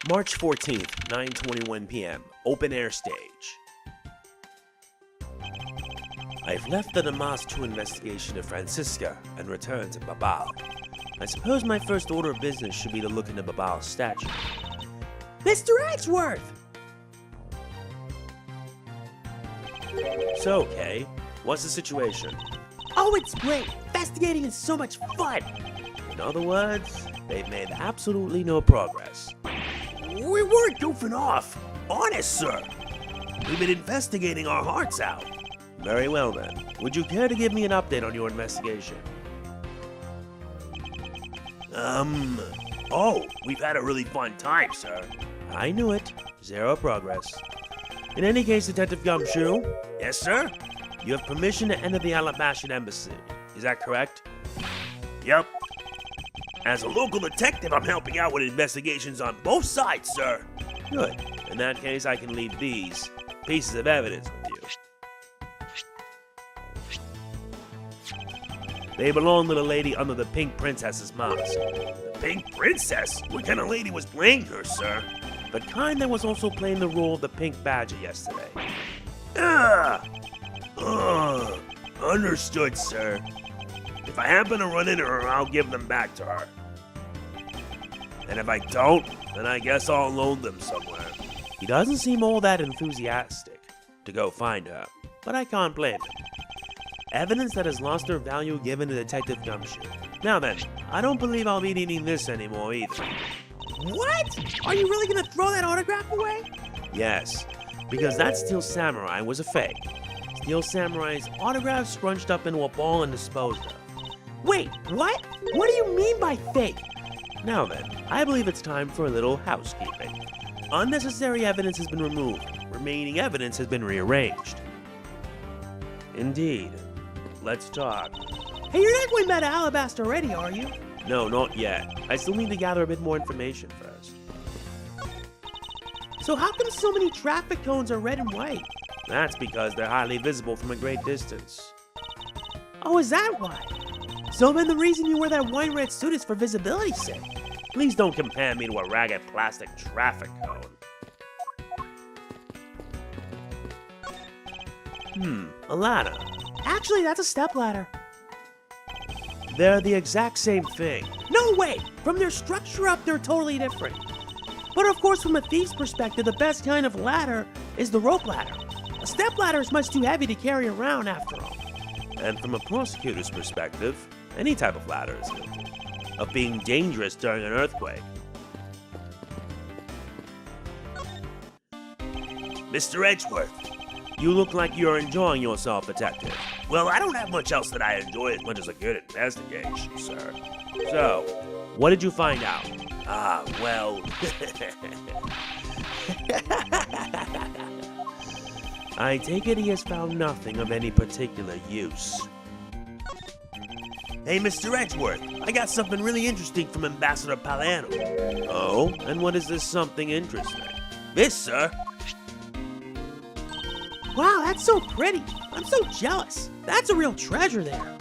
March 14th, 9:21 p.m. Open air stage. I've left the Damas 2 investigation of Francisca and returned to Babahl. I suppose my first order of business should be to look into Babahl's statue. Mr. Edgeworth! So, Kay, what's the situation? Oh, it's great! Investigating is so much fun! In other words, they've made absolutely no progress. We weren't goofing off. Honest, sir. We've been investigating our hearts out. Very well, then. Would you care to give me an update on your investigation? Oh, we've had a really fun time, sir. I knew it. Zero progress. In any case, Detective Gumshoe. Yes, sir? You have permission to enter the Allebahst embassy. Is that correct? Yep. As a local detective, I'm helping out with investigations on both sides, sir. Good. In that case, I can leave these pieces of evidence with you. They belong to the lady under the Pink Princess's mask. The Pink Princess? What kind of lady was playing her, sir? The kind that was also playing the role of the Pink Badger yesterday. Understood, sir. If I happen to run into her, I'll give them back to her. And if I don't, then I guess I'll loan them somewhere. He doesn't seem all that enthusiastic to go find her, but I can't blame him. Evidence that has lost their value given to Detective Gumshoe. Now then, I don't believe I'll be needing this anymore either. What? Are you really gonna throw that autograph away? Yes, because that Steel Samurai was a fake. Steel Samurai's autograph scrunched up into a ball and disposed of. Wait, what? What do you mean by fake? Now then, I believe it's time for a little housekeeping. Unnecessary evidence has been removed. Remaining evidence has been rearranged. Indeed. Let's talk. Hey, you're not going back to Allebahst already, are you? No, not yet. I still need to gather a bit more information first. So how come so many traffic cones are red and white? That's because they're highly visible from a great distance. Oh, is that why? So then the reason you wear that wine red suit is for visibility's sake. Please don't compare me to a ragged plastic traffic cone. A ladder. Actually, that's a stepladder. They're the exact same thing. No way! From their structure up, they're totally different. But of course, from a thief's perspective, the best kind of ladder is the rope ladder. A stepladder is much too heavy to carry around after all. And from a prosecutor's perspective, any type of ladder is guilty of being dangerous during an earthquake. Mr. Edgeworth, you look like you're enjoying yourself, Detective. Well, I don't have much else that I enjoy as much as a good investigation, sir. So, what did you find out? Well... I take it he has found nothing of any particular use. Hey, Mr. Edgeworth, I got something really interesting from Ambassador Palano. Oh? And what is this something interesting? This, sir. Wow, that's so pretty. I'm so jealous. That's a real treasure there.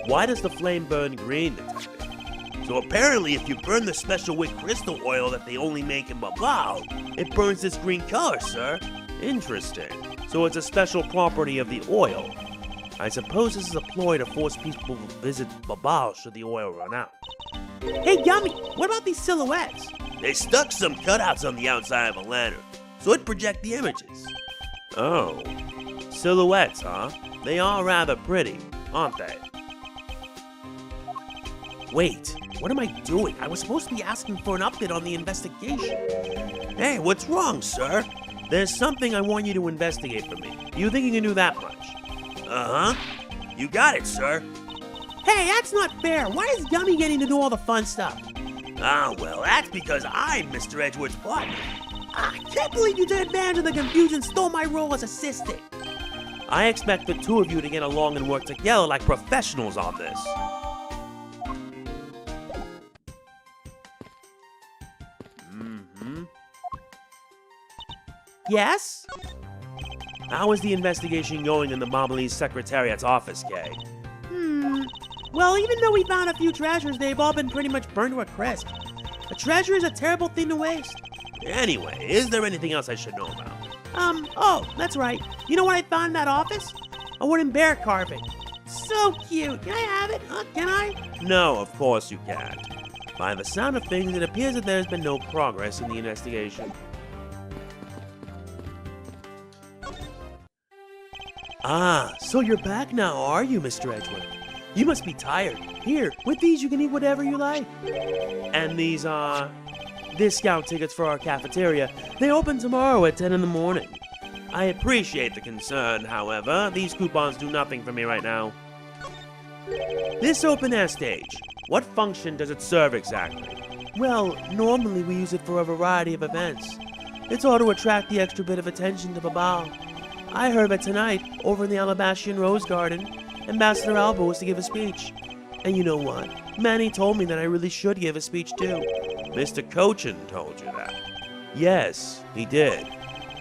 Why does the flame burn green, Detective? So apparently if you burn the special wick crystal oil that they only make in Babahl, it burns this green color, sir. Interesting. So it's a special property of the oil. I suppose this is a ploy to force people to visit Babahl should the oil run out. Hey, Yummy, what about these silhouettes? They stuck some cutouts on the outside of a lantern, so it project the images. Oh, silhouettes, huh? They are rather pretty, aren't they? Wait, what am I doing? I was supposed to be asking for an update on the investigation. Hey, what's wrong, sir? There's something I want you to investigate for me. You think you can do that much? Uh-huh. You got it, sir. Hey, that's not fair. Why is Yummy getting to do all the fun stuff? Well, that's because I'm Mr. Edgeworth's partner. I can't believe you took advantage of the confusion and stole my role as assistant. I expect the two of you to get along and work together like professionals on this. Yes? How is the investigation going in the Babahlese Secretariat's office, Kay? Well, even though we found a few treasures, they've all been pretty much burned to a crisp. A treasure is a terrible thing to waste. Anyway, is there anything else I should know about? Oh, that's right. You know what I found in that office? A wooden bear carving. So cute. Can I have it? Can I? No, of course you can't. By the sound of things, it appears that there has been no progress in the investigation. Ah, so you're back now, are you, Mr. Edgeworth? You must be tired. Here, with these you can eat whatever you like. And these are discount tickets for our cafeteria. They open tomorrow at 10 in the morning. I appreciate the concern, however. These coupons do nothing for me right now. This open-air stage, what function does it serve exactly? Well, normally we use it for a variety of events. It's all to attract the extra bit of attention to Babahl. I heard that tonight, over in the Allebahst Rose Garden, Ambassador Allebahst was to give a speech. And you know what? Manny told me that I really should give a speech too. Mr. Coachen told you that? Yes, he did.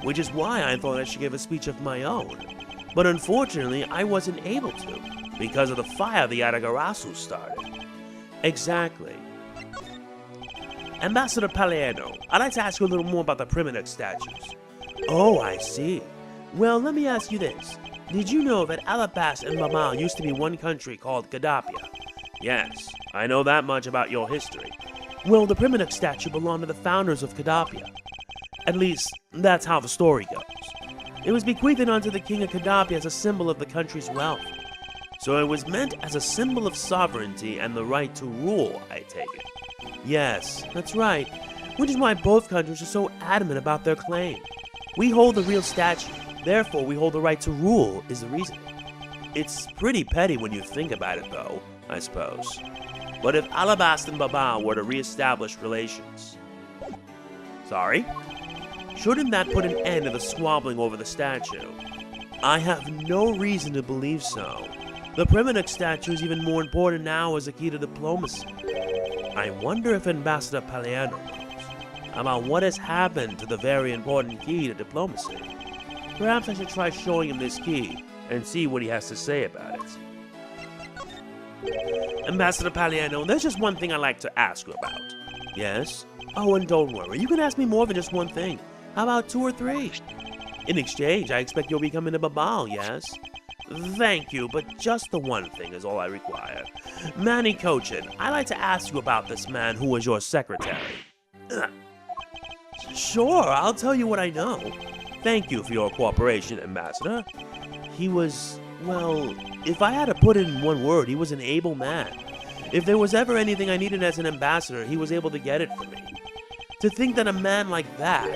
Which is why I thought I should give a speech of my own. But unfortunately, I wasn't able to, because of the fire the Adagarasu started. Exactly. Ambassador Paliano, I'd like to ask you a little more about the Primidux statues. Oh, I see. Well, let me ask you this. Did you know that Allebahst and Babahl used to be one country called Gadapia? Yes, I know that much about your history. Well, the Primidux statue belonged to the founders of Gadapia. At least, that's how the story goes. It was bequeathed onto the king of Gadapia as a symbol of the country's wealth. So it was meant as a symbol of sovereignty and the right to rule, I take it. Yes, that's right. Which is why both countries are so adamant about their claim. We hold the real statue, therefore we hold the right to rule, is the reason. It's pretty petty when you think about it, though, I suppose. But if Allebahst and Babahl were to re-establish relations... Sorry? Shouldn't that put an end to the squabbling over the statue? I have no reason to believe so. The Primidux statue is even more important now as a key to diplomacy. I wonder if Ambassador Paliano knows about what has happened to the very important key to diplomacy. Perhaps I should try showing him this key and see what he has to say about it. Ambassador Paliano, there's just one thing I'd like to ask you about. Yes? Oh, and don't worry, you can ask me more than just one thing. How about 2 or 3? In exchange, I expect you'll be coming to Babahl, yes? Thank you, but just the one thing is all I require. Manny Coachen, I'd like to ask you about this man who was your secretary. Sure, I'll tell you what I know. Thank you for your cooperation, Ambassador. He was, well, if I had to put it in one word, he was an able man. If there was ever anything I needed as an ambassador, he was able to get it for me. To think that a man like that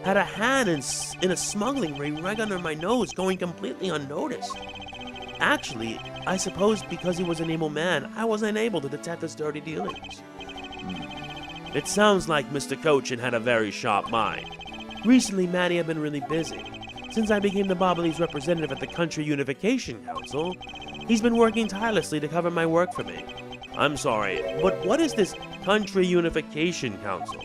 had a hand in a smuggling ring right under my nose, going completely unnoticed. Actually, I suppose because he was an able man, I was unable to detect his dirty dealings. It sounds like Mr. Coachen had a very sharp mind. Recently, Manny had been really busy. Since I became the Babahlese representative at the Country Unification Council, he's been working tirelessly to cover my work for me. I'm sorry, but what is this Country Unification Council?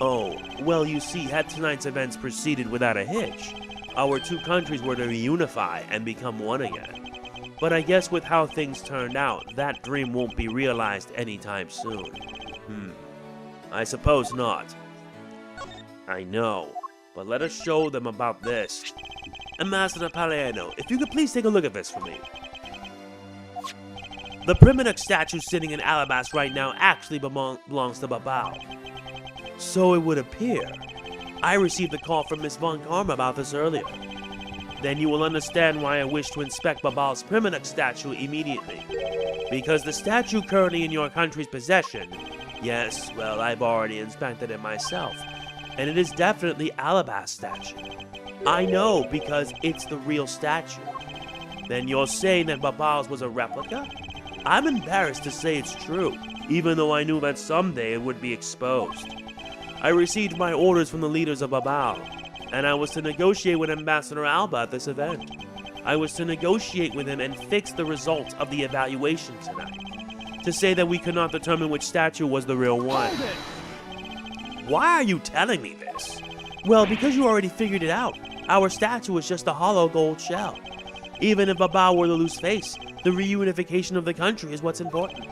Oh, well, you see, had tonight's events proceeded without a hitch, our 2 countries were to reunify and become one again. But I guess with how things turned out, that dream won't be realized anytime soon. I suppose not. I know, but let us show them about this. Ambassador Paliano, if you could please take a look at this for me. The Primidux statue sitting in Allebahst right now actually belongs to Babahl. So it would appear. I received a call from Miss Von Karma about this earlier. Then you will understand why I wish to inspect Babahl's Primidux statue immediately. Because the statue currently in your country's possession, yes, well, I've already inspected it myself, and it is definitely Allebahst statue. I know because it's the real statue. Then you're saying that Babahl's was a replica? I'm embarrassed to say it's true, even though I knew that someday it would be exposed. I received my orders from the leaders of Babahl, and I was to negotiate with Ambassador Alba at this event. I was to negotiate with him and fix the results of the evaluation tonight, to say that we could not determine which statue was the real one. Why are you telling me this? Well, because you already figured it out. Our statue is just a hollow gold shell. Even if Babahl were to lose face, the reunification of the country is what's important.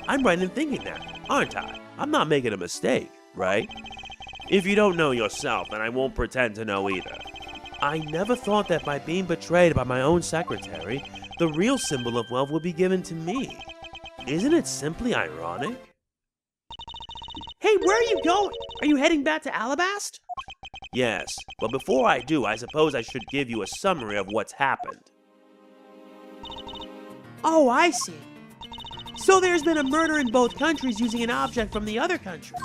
I'm right in thinking that, aren't I? I'm not making a mistake, right? If you don't know yourself, and I won't pretend to know either. I never thought that by being betrayed by my own secretary, the real symbol of wealth would be given to me. Isn't it simply ironic? Hey, where are you going? Are you heading back to Allebahst? Yes, but before I do, I suppose I should give you a summary of what's happened. Oh, I see. So there's been a murder in both countries using an object from the other country.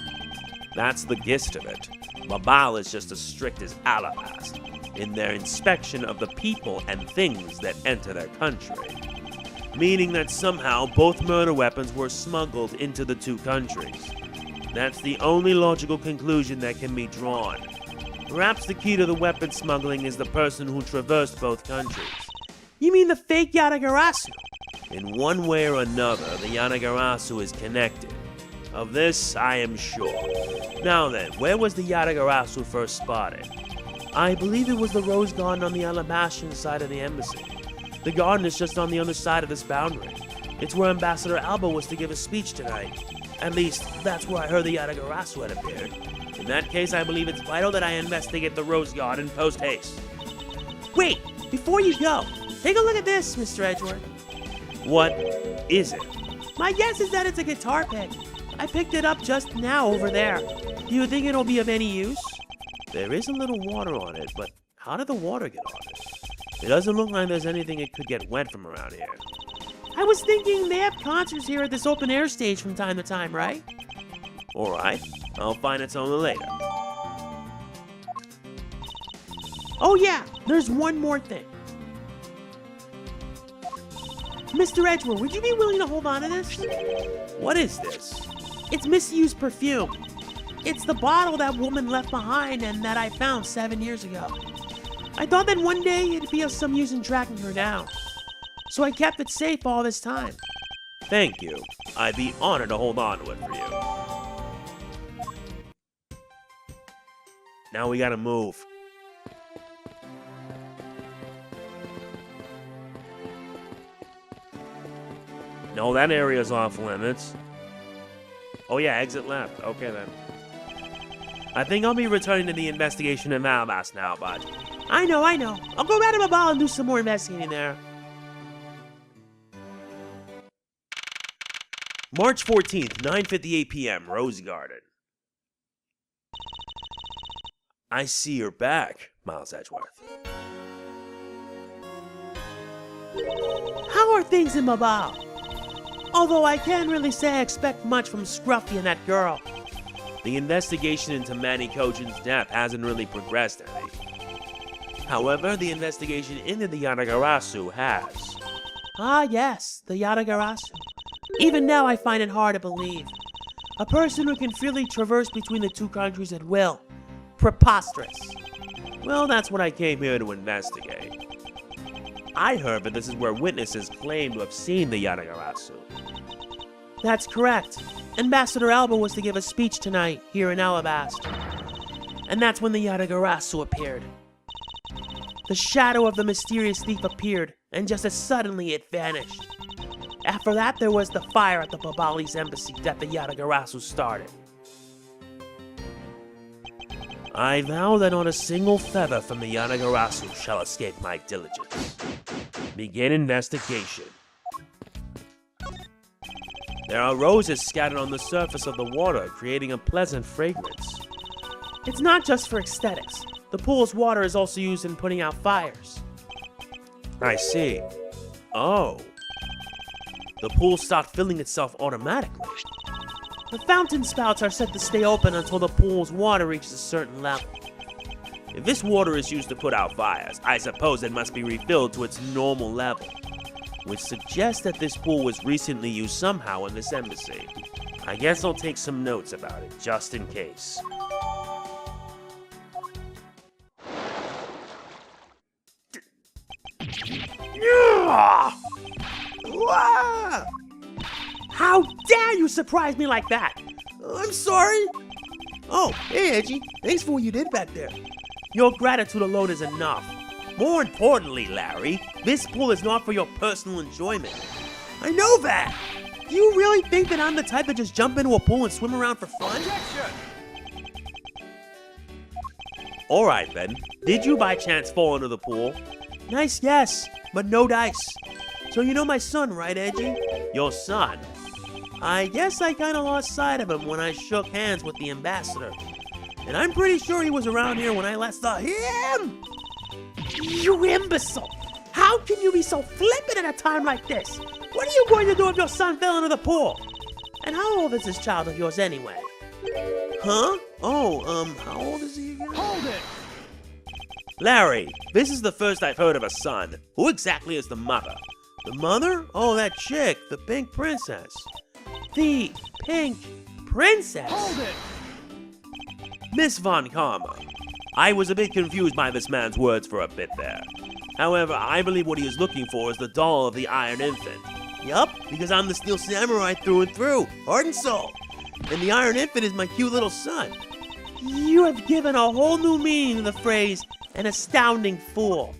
That's the gist of it. Babahl is just as strict as Allebahst in their inspection of the people and things that enter their country. Meaning that somehow both murder weapons were smuggled into the two countries. That's the only logical conclusion that can be drawn. Perhaps the key to the weapon smuggling is the person who traversed both countries. You mean the fake Yatagarasu? In one way or another, the Yatagarasu is connected. Of this, I am sure. Now then, where was the Yatagarasu first spotted? I believe it was the rose garden on the Allebahst side of the embassy. The garden is just on the other side of this boundary. It's where Ambassador Alba was to give a speech tonight. At least, that's where I heard the Yatagarasu had appeared. In that case, I believe it's vital that I investigate the rose garden post-haste. Wait, before you go, take a look at this, Mr. Edgeworth. What is it? My guess is that it's a guitar pick. I picked it up just now over there. Do you think it'll be of any use? There is a little water on it, but how did the water get on it? It doesn't look like there's anything it could get wet from around here. I was thinking they have concerts here at this open air stage from time to time, right? Alright, I'll find its owner later. Oh yeah, there's one more thing. Mr. Edgeworth, would you be willing to hold on to this? What is this? It's misused perfume. It's the bottle that woman left behind and that I found 7 years ago. I thought that one day it'd be of some use in tracking her down. So I kept it safe all this time. Thank you. I'd be honored to hold on to it for you. Now we gotta move. No, that area's off limits. Oh yeah, exit left. Okay then. I think I'll be returning to the investigation in Allebahst now, bud. I know. I'll go back to Babahl and do some more investigating there. March 14th, 9:58 p.m., Rose Garden. I see you're back, Miles Edgeworth. How are things in Babahl? Although I can't really say I expect much from Scruffy and that girl. The investigation into Manny Coachen's death hasn't really progressed any. However, the investigation into the Yatagarasu has. Ah yes, the Yatagarasu. Even now I find it hard to believe. A person who can freely traverse between the two countries at will. Preposterous. Well, that's what I came here to investigate. I heard that this is where witnesses claim to have seen the Yatagarasu. That's correct. Ambassador Alba was to give a speech tonight here in Allebahst. And that's when the Yatagarasu appeared. The shadow of the mysterious thief appeared, and just as suddenly it vanished. After that, there was the fire at the Babahlese embassy that the Yatagarasu started. I vow that not a single feather from the Yatagarasu shall escape my diligence. Begin investigation. There are roses scattered on the surface of the water, creating a pleasant fragrance. It's not just for aesthetics. The pool's water is also used in putting out fires. I see. Oh. The pool stopped filling itself automatically. The fountain spouts are set to stay open until the pool's water reaches a certain level. If this water is used to put out fires, I suppose it must be refilled to its normal level, which suggests that this pool was recently used somehow in this embassy. I guess I'll take some notes about it, just in case. How dare you surprise me like that? I'm sorry. Oh, hey, Edgy. Thanks for what you did back there. Your gratitude alone is enough. More importantly, Larry, this pool is not for your personal enjoyment. I know that. Do you really think that I'm the type to just jump into a pool and swim around for fun? Alright then, did you by chance fall into the pool? Nice guess, but no dice. So you know my son, right, Edgy? Your son? I guess I kinda lost sight of him when I shook hands with the ambassador. And I'm pretty sure he was around here when I last saw him! You imbecile! How can you be so flippant at a time like this? What are you going to do if your son fell into the pool? And how old is this child of yours anyway? Huh? Oh, how old is he again? Hold it! Larry, this is the first I've heard of a son. Who exactly is the mother? The mother? Oh, that chick, the pink princess. The pink princess? Hold it! Miss Von Karma. I was a bit confused by this man's words for a bit there. However, I believe what he is looking for is the doll of the Iron Infant. Yup, because I'm the Steel Samurai through and through, heart and soul. And the Iron Infant is my cute little son. You have given a whole new meaning to the phrase, an astounding fool.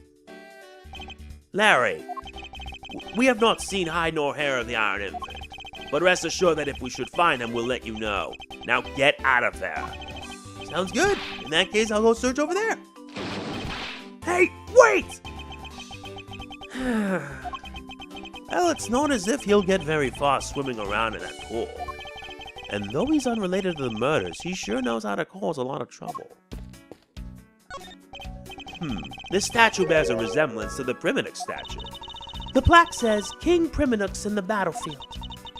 Larry, we have not seen hide nor hair of the Iron Infant. But rest assured that if we should find him, we'll let you know. Now get out of there. Sounds good. In that case, I'll go search over there. Hey, wait! Well, it's not as if he'll get very far swimming around in that pool. And though he's unrelated to the murders, he sure knows how to cause a lot of trouble. This statue bears a resemblance to the Primidux statue. The plaque says, King Primidux in the battlefield.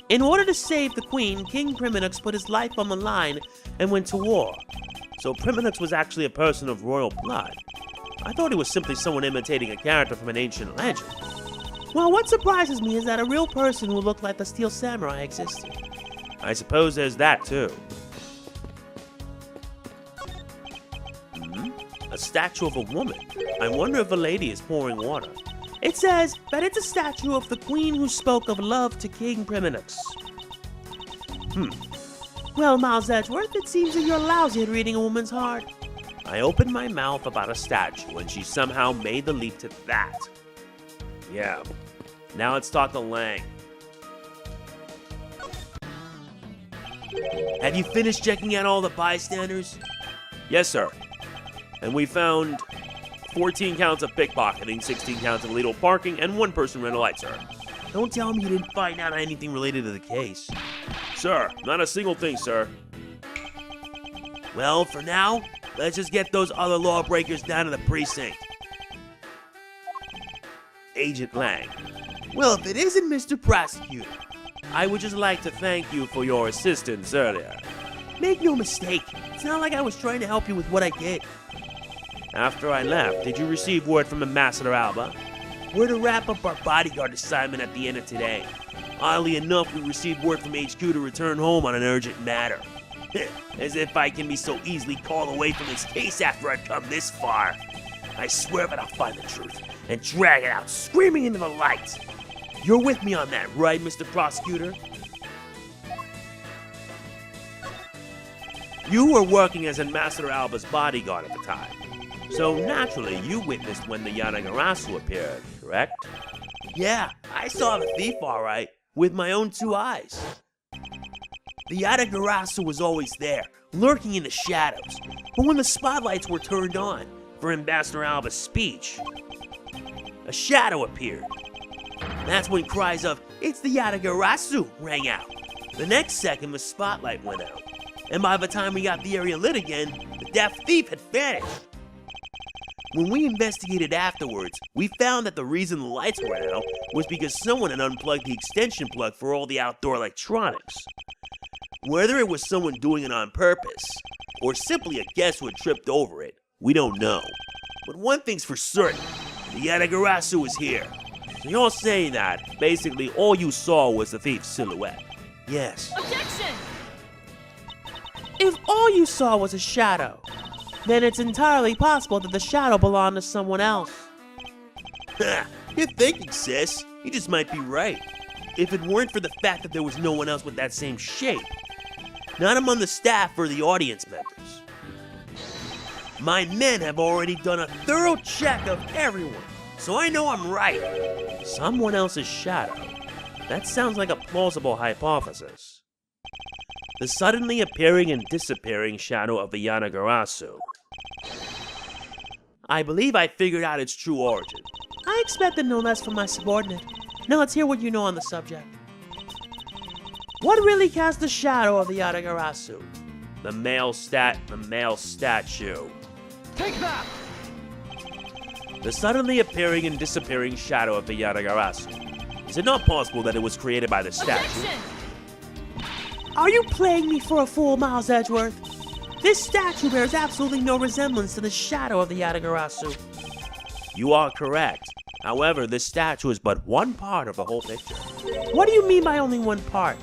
In order to save the queen, King Primidux put his life on the line and went to war. So Primidux was actually a person of royal blood. I thought he was simply someone imitating a character from an ancient legend. Well, what surprises me is that a real person who looked like the Steel Samurai existed. I suppose there's that too. A statue of a woman. I wonder if a lady is pouring water. It says that it's a statue of the queen who spoke of love to King Primidux. Well, Miles Edgeworth, it seems that you're lousy at reading a woman's heart. I opened my mouth about a statue and she somehow made the leap to that. Yeah. Now let's talk to Lang. Have you finished checking out all the bystanders? Yes, sir. And we found 14 counts of pickpocketing, 16 counts of illegal parking, and 1 person ran a light, sir. Don't tell me you didn't find out anything related to the case. Sir, not a single thing, sir. Well, for now, let's just get those other lawbreakers down to the precinct. Agent Lang. Well, if it isn't Mr. Prosecutor, I would just like to thank you for your assistance earlier. make no mistake, it's not like I was trying to help you with what I did. After I left, did you receive word from Ambassador Alba? We're to wrap up our bodyguard assignment at the end of today. Oddly enough, we received word from HQ to return home on an urgent matter. As if I can be so easily called away from this case after I've come this far. I swear that I'll find the truth and drag it out screaming into the light. You're with me on that, right, Mr. Prosecutor? You were working as Ambassador Alba's bodyguard at the time. So naturally, you witnessed when the Yanagarasu appeared, correct? Yeah, I saw the thief all right, with my own 2 eyes. The Yanagarasu was always there, lurking in the shadows. But when the spotlights were turned on for Ambassador Alba's speech, a shadow appeared. That's when cries of, "It's the Yanagarasu!" rang out. The next second, the spotlight went out. And by the time we got the area lit again, the deaf thief had vanished. When we investigated afterwards, we found that the reason the lights went out was because someone had unplugged the extension plug for all the outdoor electronics. Whether it was someone doing it on purpose, or simply a guest who had tripped over it, we don't know. But one thing's for certain, the Yanagarasu is here. So you're saying that basically all you saw was the thief's silhouette? Yes. Objection! If all you saw was a shadow, then it's entirely possible that the shadow belonged to someone else. You're thinking, sis. You just might be right. If it weren't for the fact that there was no one else with that same shape. Not among the staff or the audience members. My men have already done a thorough check of everyone, so I know I'm right. Someone else's shadow. That sounds like a plausible hypothesis. The suddenly appearing and disappearing shadow of the Yanagarasu. I believe I figured out its true origin. I expected no less from my subordinate. Now let's hear what you know on the subject. What really casts the shadow of the Yatagarasu? The male statue. Take that! The suddenly appearing and disappearing shadow of the Yatagarasu. Is it not possible that it was created by the statue? Objection! Are you playing me for a fool, Miles Edgeworth? This statue bears absolutely no resemblance to the shadow of the Yatagarasu. You are correct. However, this statue is but one part of the whole picture. What do you mean by only one part?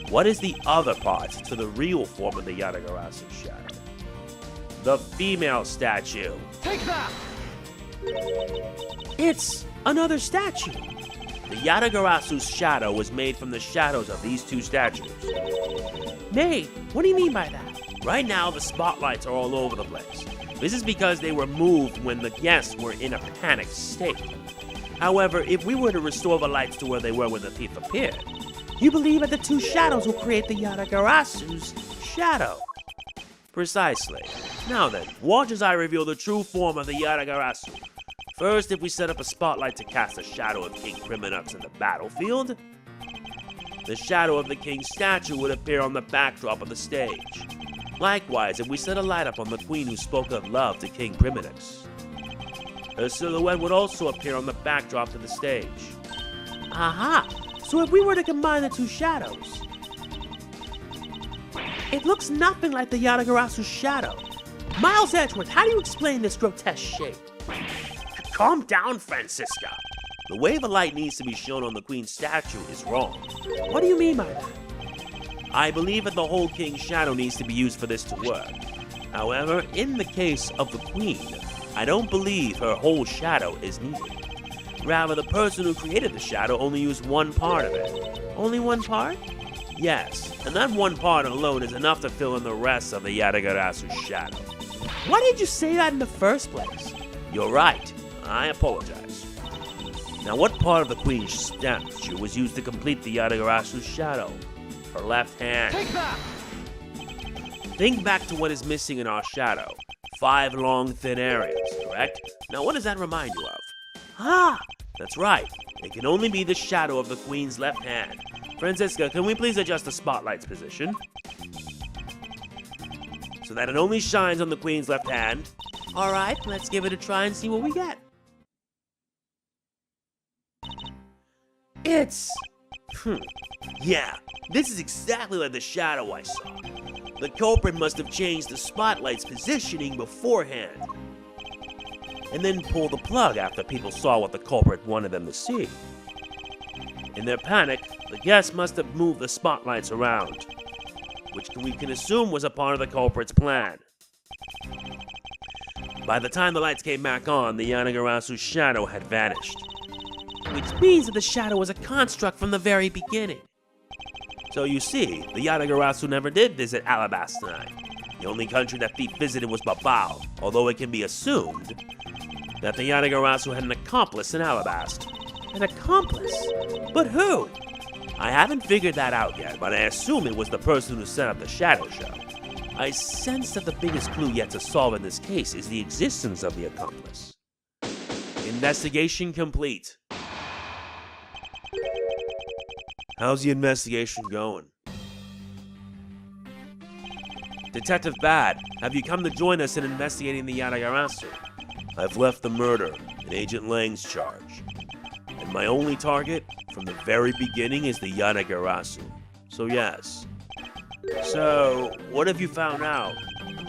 What is the other part to the real form of the Yatagarasu shadow? The female statue. Take that! It's another statue. The Yatagarasu's shadow was made from the shadows of these two statues. Made? What do you mean by that? Right now, the spotlights are all over the place. This is because they were moved when the guests were in a panicked state. However, if we were to restore the lights to where they were when the thief appeared, You believe that the two shadows will create the Yatagarasu's shadow? precisely. Now then, watch as I reveal the true form of the Yatagarasu. First, if we set up a spotlight to cast a shadow of King Primidux in the battlefield, the shadow of the king's statue would appear on the backdrop of the stage. Likewise, if we set a light up on the queen who spoke of love to King Primidux, her silhouette would also appear on the backdrop to the stage. Aha! So if we were to combine the two shadows, it looks nothing like the Yatagarasu's shadow. Miles Edgeworth, how do you explain this grotesque shape? Calm down, Francisca. The way the light needs to be shown on the queen's statue is wrong. What do you mean by that? I believe that the whole king's shadow needs to be used for this to work. However, in the case of the queen, I don't believe her whole shadow is needed. Rather, the person who created the shadow only used one part of it. Only one part? Yes, and that one part alone is enough to fill in the rest of the Yatagarasu's shadow. Why did you say that in the first place? You're right. I apologize. Now, what part of the queen's statue was used to complete the Yatagarasu's shadow? Her left hand. Take that! Think back to what is missing in our shadow. 5 long, thin areas, correct? Now, what does that remind you of? Ah! That's right. It can only be the shadow of the queen's left hand. Francisca, can we please adjust the spotlight's position? So that it only shines on the queen's left hand. Alright, let's give it a try and see what we get. It's... Yeah, this is exactly like the shadow I saw. The culprit must have changed the spotlight's positioning beforehand, and then pulled the plug after people saw what the culprit wanted them to see. In their panic, the guests must have moved the spotlights around, which we can assume was a part of the culprit's plan. By the time the lights came back on, the Yatagarasu's shadow had vanished. Which means that the shadow was a construct from the very beginning. So you see, the Yatagarasu never did visit Allebahst tonight. The only country that thief visited was Babahl, although it can be assumed that the Yatagarasu had an accomplice in Allebahst. An accomplice? But who? I haven't figured that out yet, but I assume it was the person who set up the shadow show. I sense that the biggest clue yet to solve in this case is the existence of the accomplice. Investigation complete. How's the investigation going? Detective Bad, have you come to join us in investigating the Yatagarasu? I've left the murder in Agent Lang's charge. And my only target from the very beginning is the Yatagarasu. So yes. So, what have you found out?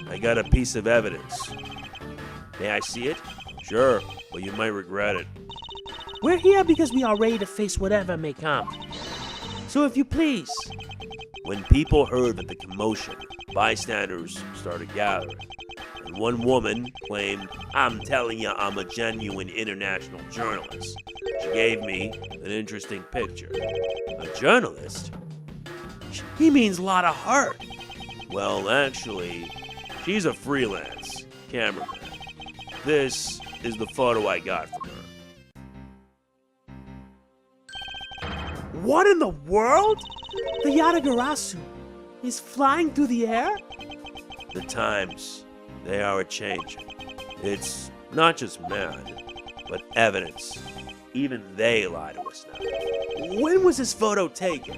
I got a piece of evidence. May I see it? Sure, but you might regret it. We're here because we are ready to face whatever may come. So if you please. When people heard that the commotion, bystanders started gathering, and one woman claimed, "I'm telling you, I'm a genuine international journalist." She gave me an interesting picture. A journalist? He means a lot of heart. Well, actually, she's a freelance cameraman. This is the photo I got from her. What in the world? The Yatagarasu is flying through the air? The times, they are a-changing. It's not just man, but evidence. Even they lie to us now. When was this photo taken?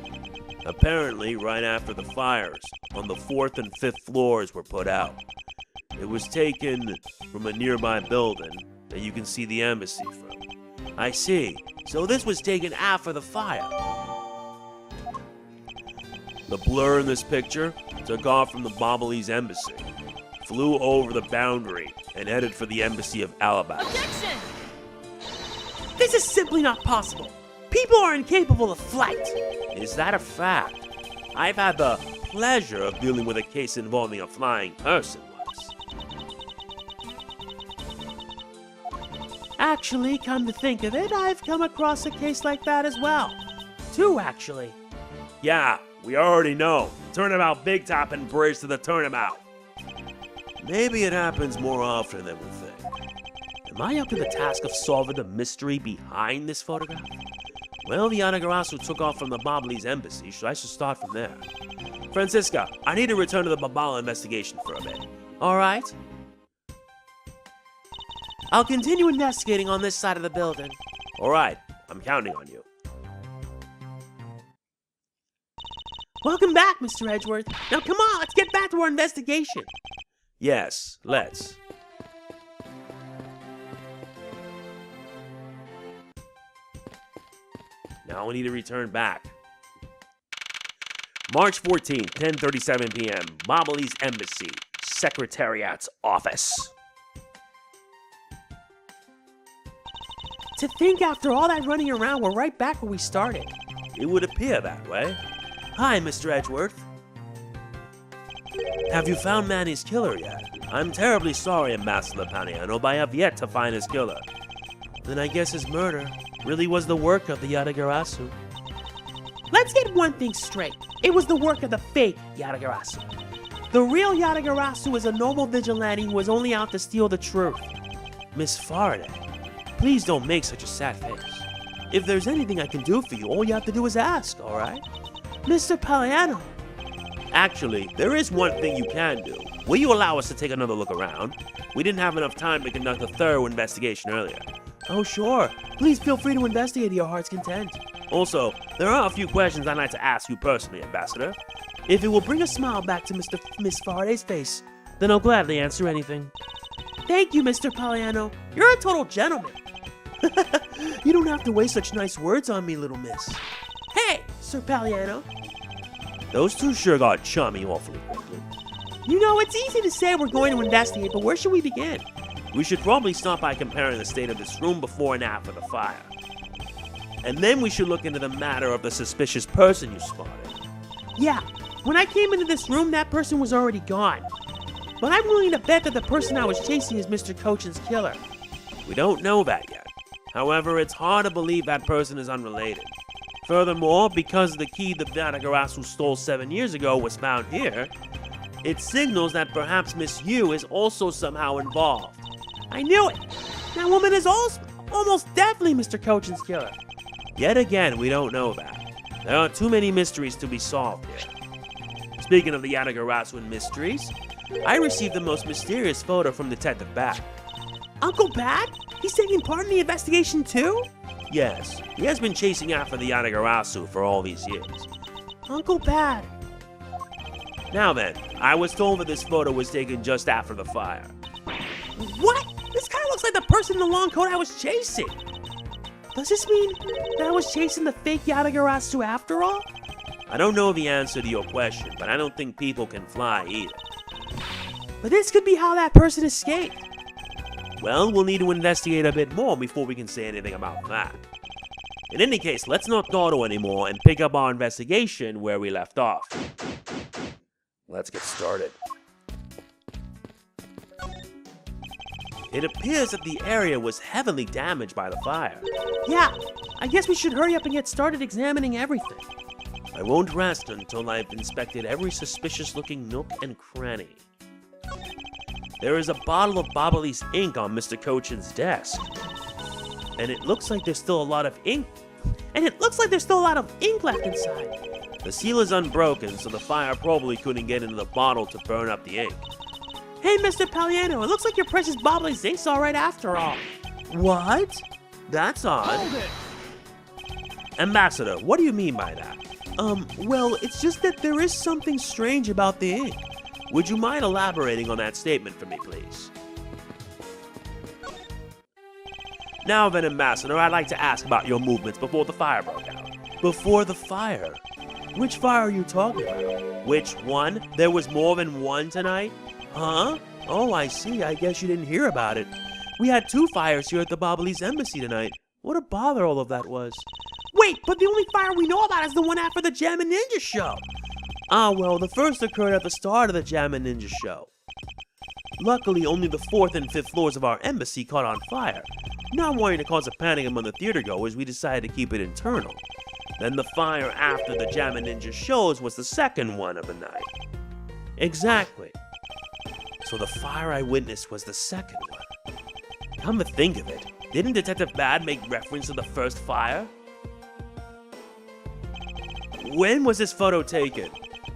Apparently right after the fires on the 4th and 5th floors were put out. It was taken from a nearby building that you can see the embassy from. I see. So this was taken after the fire. The blur in this picture took off from the Babahlese embassy, flew over the boundary, and headed for the embassy of Allebahst. Objection! This is simply not possible. People are incapable of flight. Is that a fact? I've had the pleasure of dealing with a case involving a flying person once. Actually, come to think of it, I've come across a case like that as well. Two, actually. Yeah, we already know. Turnabout Big Top and Bridge to the Turnabout. Maybe it happens more often than we think. Am I up to the task of solving the mystery behind this photograph? Well, the Yatagarasu took off from the Babahlese embassy, so I should start from there. Francisca, I need to return to the Babahl investigation for a bit. Alright. I'll continue investigating on this side of the building. Alright, I'm counting on you. Welcome back, Mr. Edgeworth. Now come on, let's get back to our investigation. Yes, let's. Now we need to return back. March 14th, 10:37 p.m. Babahlese Embassy, Secretariat's office. To think after all that running around, we're right back where we started. It would appear that way. Hi, Mr. Edgeworth. Have you found Manny's killer yet? I'm terribly sorry, Ambassador Paniano, but I have yet to find his killer. Then I guess his murder really was the work of the Yatagarasu. Let's get one thing straight. It was the work of the fake Yatagarasu. The real Yatagarasu is a normal vigilante who was only out to steal the truth. Miss Faraday, please don't make such a sad face. If there's anything I can do for you, all you have to do is ask, alright? Mr. Paliano. Actually, there is one thing you can do. Will you allow us to take another look around? We didn't have enough time to conduct a thorough investigation earlier. Oh, sure. Please feel free to investigate to your heart's content. Also, there are a few questions I'd like to ask you personally, Ambassador. If it will bring a smile back to Miss Faraday's face, then I'll gladly answer anything. Thank you, Mr. Paliano. You're a total gentleman. You don't have to waste such nice words on me, little miss. Hey, Sir Paliano. Those two sure got chummy awfully quickly. You know, it's easy to say we're going to investigate, but where should we begin? We should probably start by comparing the state of this room before and after the fire. And then we should look into the matter of the suspicious person you spotted. Yeah, when I came into this room, that person was already gone. But I'm willing to bet that the person I was chasing is Mr. Coachen's killer. We don't know that yet. However, it's hard to believe that person is unrelated. Furthermore, because the key the Yatagarasu stole 7 years ago was found here, it signals that perhaps Miss Yu is also somehow involved. I knew it! That woman is almost definitely Mr. Coachen's killer. Yet again, we don't know that. There are too many mysteries to be solved here. Speaking of the Yatagarasu and mysteries, I received the most mysterious photo from Detective Bat. Uncle Bat? He's taking part in the investigation too? Yes, he has been chasing after the Yatagarasu for all these years. Uncle Bat. Now then, I was told that this photo was taken just after the fire. What? This kind of looks like the person in the long coat I was chasing. Does this mean that I was chasing the fake Yatagarasu after all? I don't know the answer to your question, but I don't think people can fly either. But this could be how that person escaped. Well, we'll need to investigate a bit more before we can say anything about that. In any case, let's not dawdle anymore and pick up our investigation where we left off. Let's get started. It appears that the area was heavily damaged by the fire. Yeah, I guess we should hurry up and get started examining everything. I won't rest until I've inspected every suspicious-looking nook and cranny. There is a bottle of Babahlese ink on Mr. Coachen's desk. And it looks like there's still a lot of ink. Left inside. The seal is unbroken, so the fire probably couldn't get into the bottle to burn up the ink. Hey, Mr. Palliano, it looks like your precious Babahlese Ink's all right after all. What? That's odd. Hold it! Ambassador, what do you mean by that? Well, it's just that there is something strange about the ink. Would you mind elaborating on that statement for me, please? Now then, Ambassador, I'd like to ask about your movements before the fire broke out. Before the fire? Which fire are you talking about? Which one? There was more than one tonight? Huh? Oh, I see. I guess you didn't hear about it. We had 2 fires here at the Babahlese Embassy tonight. What a bother all of that was. Wait, but the only fire we know about is the one after the MegamanNG show. Ah, well, the first occurred at the start of the MegamanNG show. Luckily, only the 4th and 5th floors of our embassy caught on fire. Not wanting to cause a panic among the theatergoers, we decided to keep it internal. Then the fire after the MegamanNG shows was the second one of the night. Exactly. So the fire I witnessed was the second one. Come to think of it, didn't Detective Bad make reference to the first fire? When was this photo taken?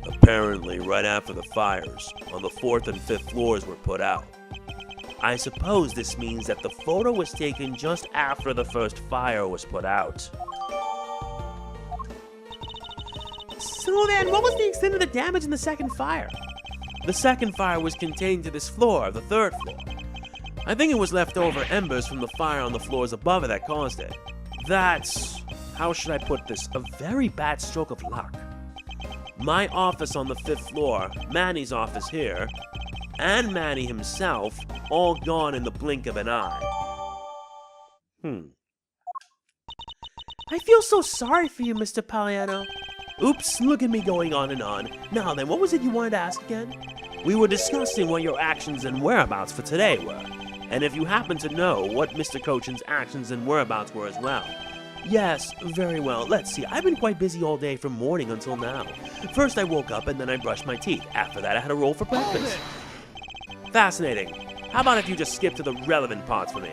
Apparently, right after the fires on the 4th and 5th floors were put out. I suppose this means that the photo was taken just after the first fire was put out. So then, what was the extent of the damage in the second fire? The second fire was contained to this floor, the 3rd floor. I think it was leftover embers from the fire on the floors above it that caused it. That's, how should I put this, a very bad stroke of luck. My office on the 5th floor, Manny's office here, and Manny himself, all gone in the blink of an eye. I feel so sorry for you, Mr. Palliano. Oops, look at me going on and on. Now then, what was it you wanted to ask again? We were discussing what your actions and whereabouts for today were, and if you happen to know what Mr. Coachen's actions and whereabouts were as well. Yes, very well. Let's see, I've been quite busy all day from morning until now. First I woke up and then I brushed my teeth. After that I had a roll for breakfast. Fascinating. How about if you just skip to the relevant parts for me?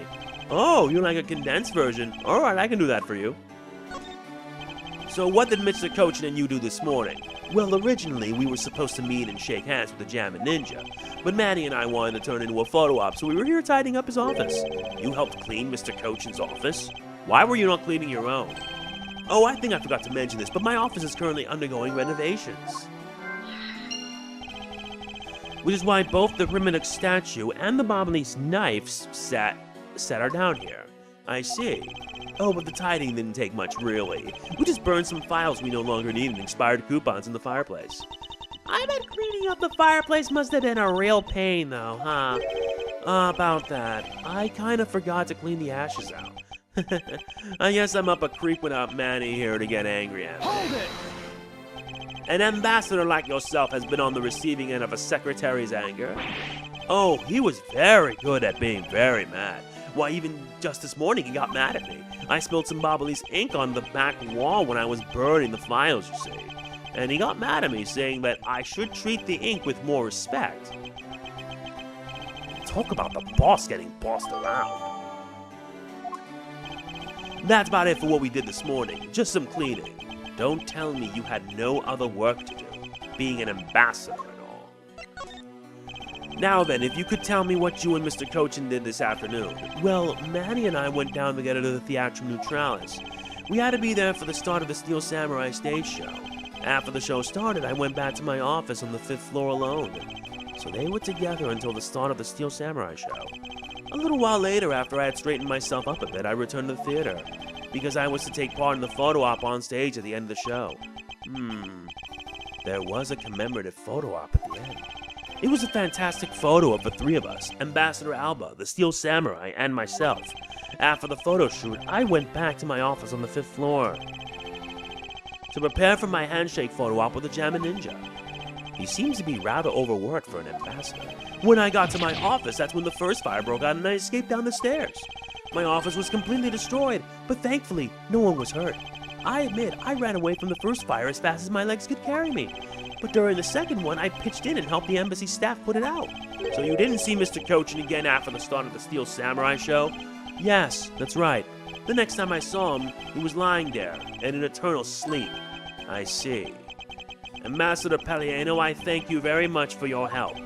Oh, you like a condensed version? Alright, I can do that for you. So what did Mr. Coachen and you do this morning? Well, originally we were supposed to meet and shake hands with the MegamanNG, but Manny and I wanted to turn into a photo op, so we were here tidying up his office. You helped clean Mr. Coachen's office? Why were you not cleaning your own? Oh, I think I forgot to mention this, but my office is currently undergoing renovations. Which is why both the Primidux statue and the Babahlese knives set are down here. I see. Oh, but the tidying didn't take much, really. We just burned some files we no longer need and expired coupons in the fireplace. I bet cleaning up the fireplace must have been a real pain, though, huh? About that. I kind of forgot to clean the ashes out. I guess I'm up a creek without Manny here to get angry at me. Hold it! An ambassador like yourself has been on the receiving end of a secretary's anger. Oh, he was very good at being very mad. Why, even just this morning he got mad at me. I spilled some Babahlese ink on the back wall when I was burning the files, you see. And he got mad at me, saying that I should treat the ink with more respect. Talk about the boss getting bossed around. That's about it for what we did this morning. Just some cleaning. Don't tell me you had no other work to do, being an ambassador and all. Now then, if you could tell me what you and Mr. Coachen did this afternoon. Well, Manny and I went down together to the Theatrum Neutralis. We had to be there for the start of the Steel Samurai stage show. After the show started, I went back to my office on the 5th floor alone. So they were together until the start of the Steel Samurai show. A little while later, after I had straightened myself up a bit, I returned to the theater, because I was to take part in the photo op on stage at the end of the show. There was a commemorative photo op at the end. It was a fantastic photo of the 3 of us, Ambassador Alba, the Steel Samurai, and myself. After the photo shoot, I went back to my office on the 5th floor to prepare for my handshake photo op with the MegamanNG. He seems to be rather overworked for an ambassador. When I got to my office, that's when the first fire broke out and I escaped down the stairs. My office was completely destroyed, but thankfully, no one was hurt. I admit, I ran away from the first fire as fast as my legs could carry me. But during the second one, I pitched in and helped the embassy staff put it out. So you didn't see Mr. Coachen again after the start of the Steel Samurai show? Yes, that's right. The next time I saw him, he was lying there, in an eternal sleep. I see. Ambassador Palliano, I thank you very much for your help.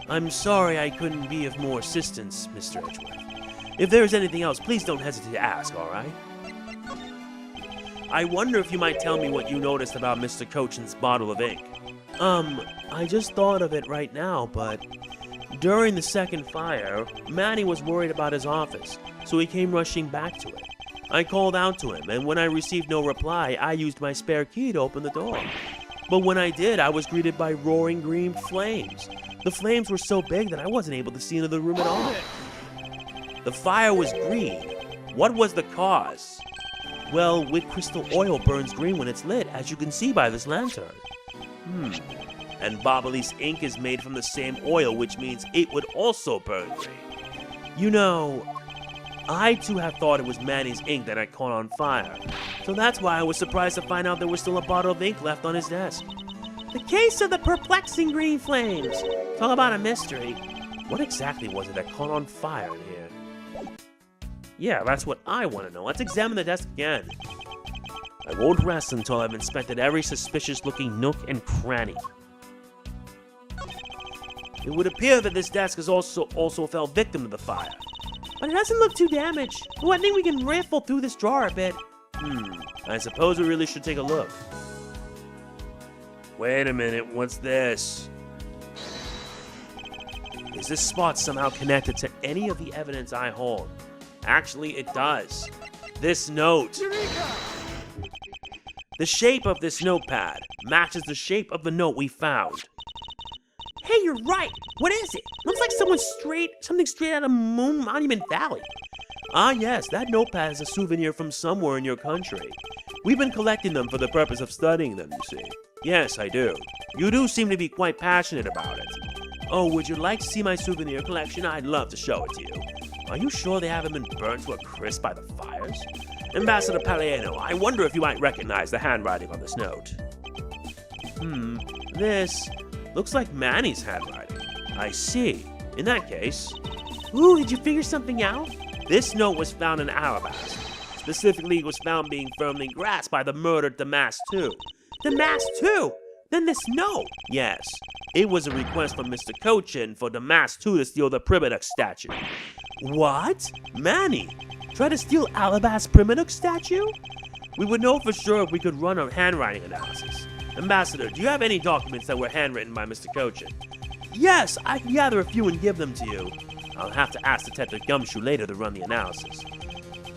I'm sorry I couldn't be of more assistance, Mr. Edgeworth. If there's anything else, please don't hesitate to ask, alright? I wonder if you might tell me what you noticed about Mr. Coachen's bottle of ink. I just thought of it right now, but during the second fire, Manny was worried about his office, so he came rushing back to it. I called out to him, and when I received no reply, I used my spare key to open the door. But when I did, I was greeted by roaring green flames. The flames were so big that I wasn't able to see into the room at all. The fire was green. What was the cause? Well, wick crystal oil burns green when it's lit, as you can see by this lantern. And Babahlese ink is made from the same oil, which means it would also burn green. You know, I too have thought it was Manny's ink that had caught on fire. So that's why I was surprised to find out there was still a bottle of ink left on his desk. The case of the perplexing green flames. Talk about a mystery. What exactly was it that caught on fire in here? Yeah, that's what I want to know. Let's examine the desk again. I won't rest until I've inspected every suspicious-looking nook and cranny. It would appear that this desk has also fell victim to the fire. But it doesn't look too damaged. Well, I think we can riffle through this drawer a bit. I suppose we really should take a look. Wait a minute, what's this? Is this spot somehow connected to any of the evidence I hold? Actually, it does. This note. The shape of this notepad matches the shape of the note we found. Hey, you're right. What is it? Looks like something straight out of Monument Valley. Ah, yes, that notepad is a souvenir from somewhere in your country. We've been collecting them for the purpose of studying them, you see. Yes, I do. You do seem to be quite passionate about it. Oh, would you like to see my souvenir collection? I'd love to show it to you. Are you sure they haven't been burnt to a crisp by the fires? Ambassador Palliano, I wonder if you might recognize the handwriting on this note. This looks like Manny's handwriting. I see. In that case... Ooh, did you figure something out? This note was found in Allebahst. Specifically, it was found being firmly grasped by the murdered Damask II. Damask II? Then this note? Yes. It was a request from Mr. Coachen for Damask II to steal the Primidux statue. What? Manny! Try to steal Allebahst's Primidux statue? We would know for sure if we could run a handwriting analysis. Ambassador, do you have any documents that were handwritten by Mr. Coachen? Yes, I can gather a few and give them to you. I'll have to ask Detective Gumshoe later to run the analysis.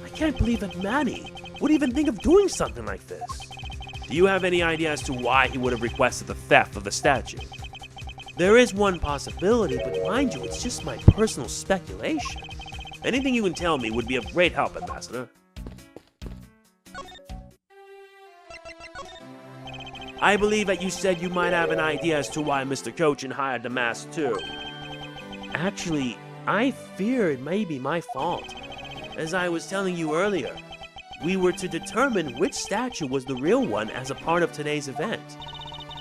I can't believe that Manny would even think of doing something like this. Do you have any idea as to why he would have requested the theft of the statue? There is one possibility, but mind you, it's just my personal speculation. Anything you can tell me would be of great help, Ambassador. I believe that you said you might have an idea as to why Mr. Coachen hired Damask II. Actually, I fear it may be my fault. As I was telling you earlier, we were to determine which statue was the real one as a part of today's event.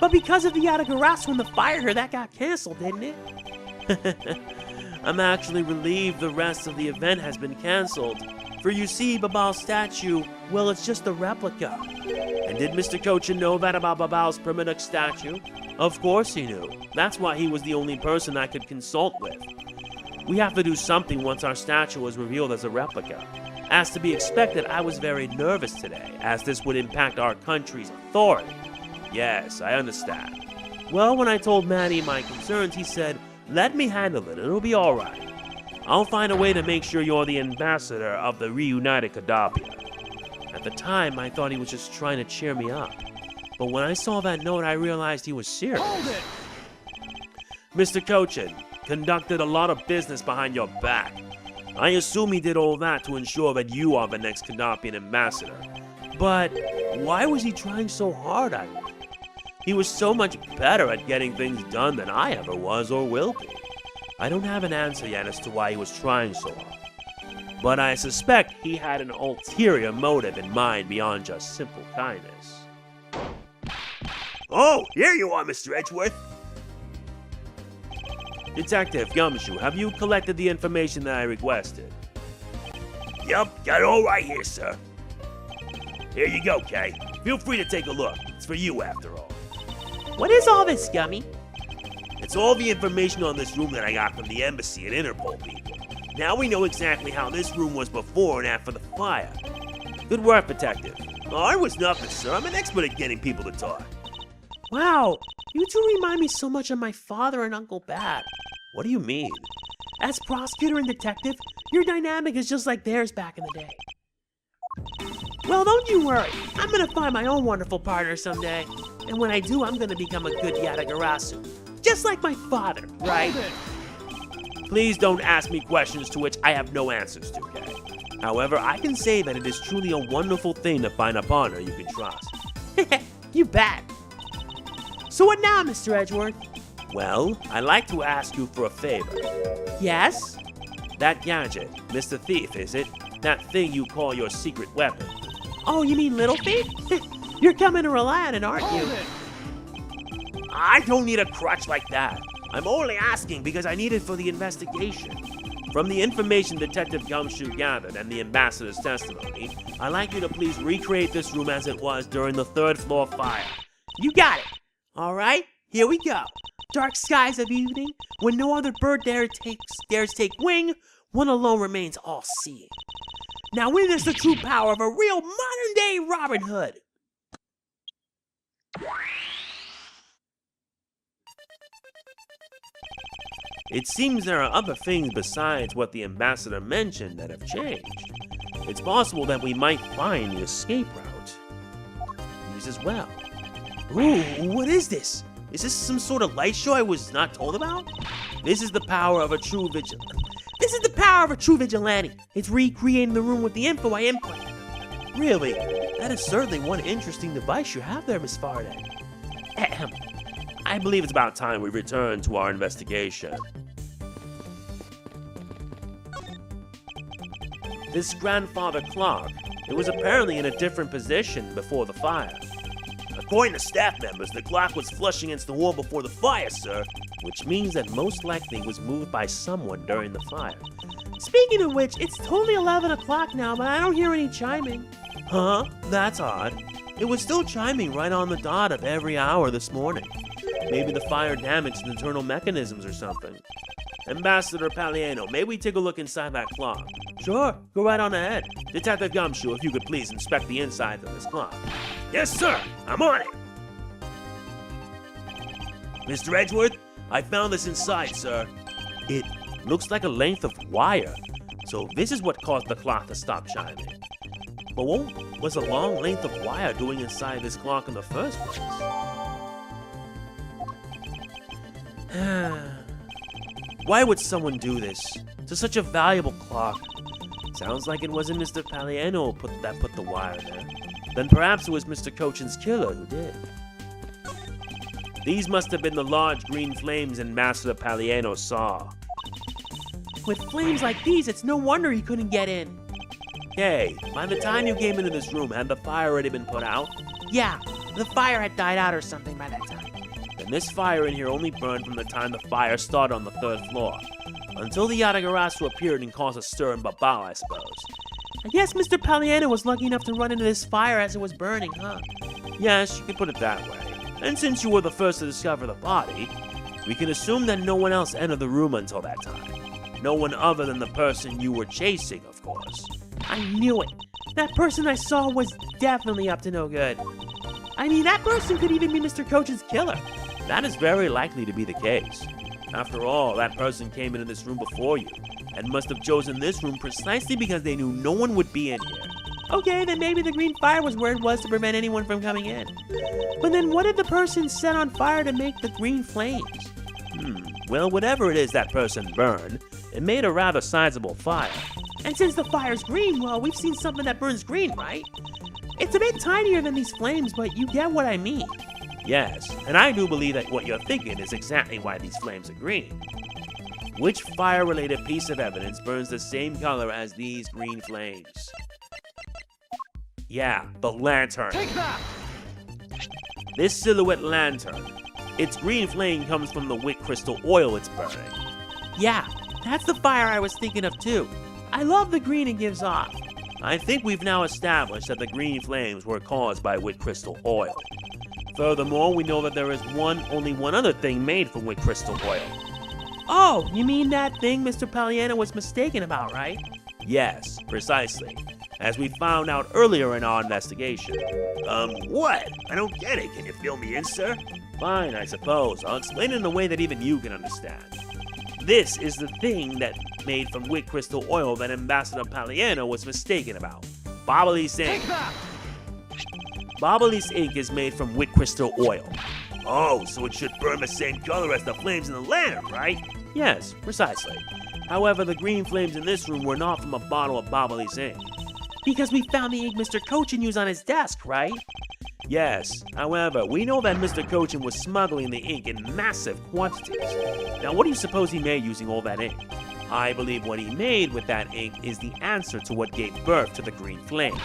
But because of the Yatagarasu and the fire here, that got cancelled, didn't it? I'm actually relieved the rest of the event has been cancelled. For you see, Babahl's statue, well, it's just a replica. And did Mr. Coachen know that about Babahl's Primidux statue? Of course he knew. That's why he was the only person I could consult with. We have to do something once our statue was revealed as a replica. As to be expected, I was very nervous today, as this would impact our country's authority. Yes, I understand. Well, when I told Manny my concerns, he said, let me handle it, it'll be alright. I'll find a way to make sure you're the ambassador of the reunited Kadabia. At the time, I thought he was just trying to cheer me up. But when I saw that note, I realized he was serious. Hold it! Mr. Coachen conducted a lot of business behind your back. I assume he did all that to ensure that you are the next Kadapian ambassador. But why was he trying so hard, I wonder? He was so much better at getting things done than I ever was or will be. I don't have an answer yet as to why he was trying so hard. But I suspect he had an ulterior motive in mind beyond just simple kindness. Oh, here you are, Mr. Edgeworth. Detective Gumshoe, have you collected the information that I requested? Yup, got it all right here, sir. Here you go, Kay. Feel free to take a look. It's for you, after all. What is all this, Gummy? It's all the information on this room that I got from the embassy and Interpol people. Now we know exactly how this room was before and after the fire. Good work, Detective. Oh, I was nothing, sir. I'm an expert at getting people to talk. Wow, you two remind me so much of my father and Uncle Bat. What do you mean? As prosecutor and detective, your dynamic is just like theirs back in the day. Well, don't you worry. I'm gonna find my own wonderful partner someday. And when I do, I'm gonna become a good Yatagarasu. Just like my father, right? Please don't ask me questions to which I have no answers to, okay? However, I can say that it is truly a wonderful thing to find a partner you can trust. You bet. So what now, Mr. Edgeworth? Well, I'd like to ask you for a favor. Yes? That gadget, Mr. Thief, is it? That thing you call your secret weapon. Oh, you mean Little Thief? You're coming to rely on it, aren't you? I don't need a crutch like that. I'm only asking because I need it for the investigation. From the information Detective Gumshoe gathered and the ambassador's testimony, I'd like you to please recreate this room as it was during the third floor fire. You got it. All right, here we go. Dark skies of evening, when no other bird dares take wing, one alone remains all-seeing. Now witness the true power of a real modern-day Robin Hood. It seems there are other things besides what the ambassador mentioned that have changed. It's possible that we might find the escape route. These as well. Ooh, what is this? Is this some sort of light show I was not told about? This is the power of a true vigilante. This is the power of a true vigilante. It's recreating the room with the info I input. Really? That is certainly one interesting device you have there, Miss Faraday. Ahem. I believe it's about time we return to our investigation. This grandfather clock, it was apparently in a different position before the fire. According to staff members, the clock was flush against the wall before the fire, sir, which means that most likely it was moved by someone during the fire. Speaking of which, it's totally 11 o'clock now, but I don't hear any chiming. Huh? That's odd. It was still chiming right on the dot of every hour this morning. Maybe the fire damaged the internal mechanisms or something. Ambassador Palliano, may we take a look inside that clock? Sure, Go right on ahead. Detective Gumshoe, if you could please inspect the inside of this clock. Yes, sir. I'm on it. Mr. Edgeworth, I found this inside, sir. It looks like a length of wire. So this is what caused the clock to stop chiming. But what was a long length of wire doing inside this clock in the first place? Why would someone do this to such a valuable clock? Sounds like it wasn't Mr. Palliano that put the wire there. Then perhaps it was Mr. Coachen's killer who did. These must have been the large green flames Ambassador Palliano saw. With flames like these, it's no wonder he couldn't get in. Hey, by the time you came into this room, had the fire already been put out? Yeah, the fire had died out or something by that time. Then this fire in here only burned from the time the fire started on the third floor. Until the Yatagarasu appeared and caused a stir in Babahl, I suppose. I guess Mr. Palliano was lucky enough to run into this fire as it was burning, huh? Yes, you could put it that way. And since you were the first to discover the body, we can assume that no one else entered the room until that time. No one other than the person you were chasing, of course. I knew it. That person I saw was definitely up to no good. I mean, that person could even be Mr. Coachen's killer. That is very likely to be the case. After all, that person came into this room before you, and must have chosen this room precisely because they knew no one would be in here. Okay, then maybe the green fire was where it was to prevent anyone from coming in. But then what did the person set on fire to make the green flames? Well, whatever it is that person burned, it made a rather sizable fire. And since the fire's green, well, we've seen something that burns green, right? It's a bit tinier than these flames, but you get what I mean. Yes, and I do believe that what you're thinking is exactly why these flames are green. Which fire-related piece of evidence burns the same color as these green flames? Yeah, the lantern. Take that! This silhouette lantern. Its green flame comes from the wick crystal oil it's burning. Yeah, that's the fire I was thinking of too. I love the green it gives off. I think we've now established that the green flames were caused by wick crystal oil. Furthermore, we know that there is only one other thing made from wick crystal oil. Oh, you mean that thing Mr. Palliano was mistaken about, right? Yes, precisely. As we found out earlier in our investigation. What? I don't get it. Can you fill me in, sir? Fine, I suppose. I'll explain it in a way that even you can understand. This is the thing that made from wick crystal oil that Ambassador Palliano was mistaken about. Babahlese Ink. Babahlese Ink is made from wick crystal oil. Oh, so it should burn the same color as the flames in the lantern, right? Yes, precisely. However, the green flames in this room were not from a bottle of Babahlese Ink. Because we found the ink Mr. Coachen used on his desk, right? Yes, however, we know that Mr. Coachen was smuggling the ink in massive quantities. Now, what do you suppose he made using all that ink? I believe what he made with that ink is the answer to what gave birth to the green flames.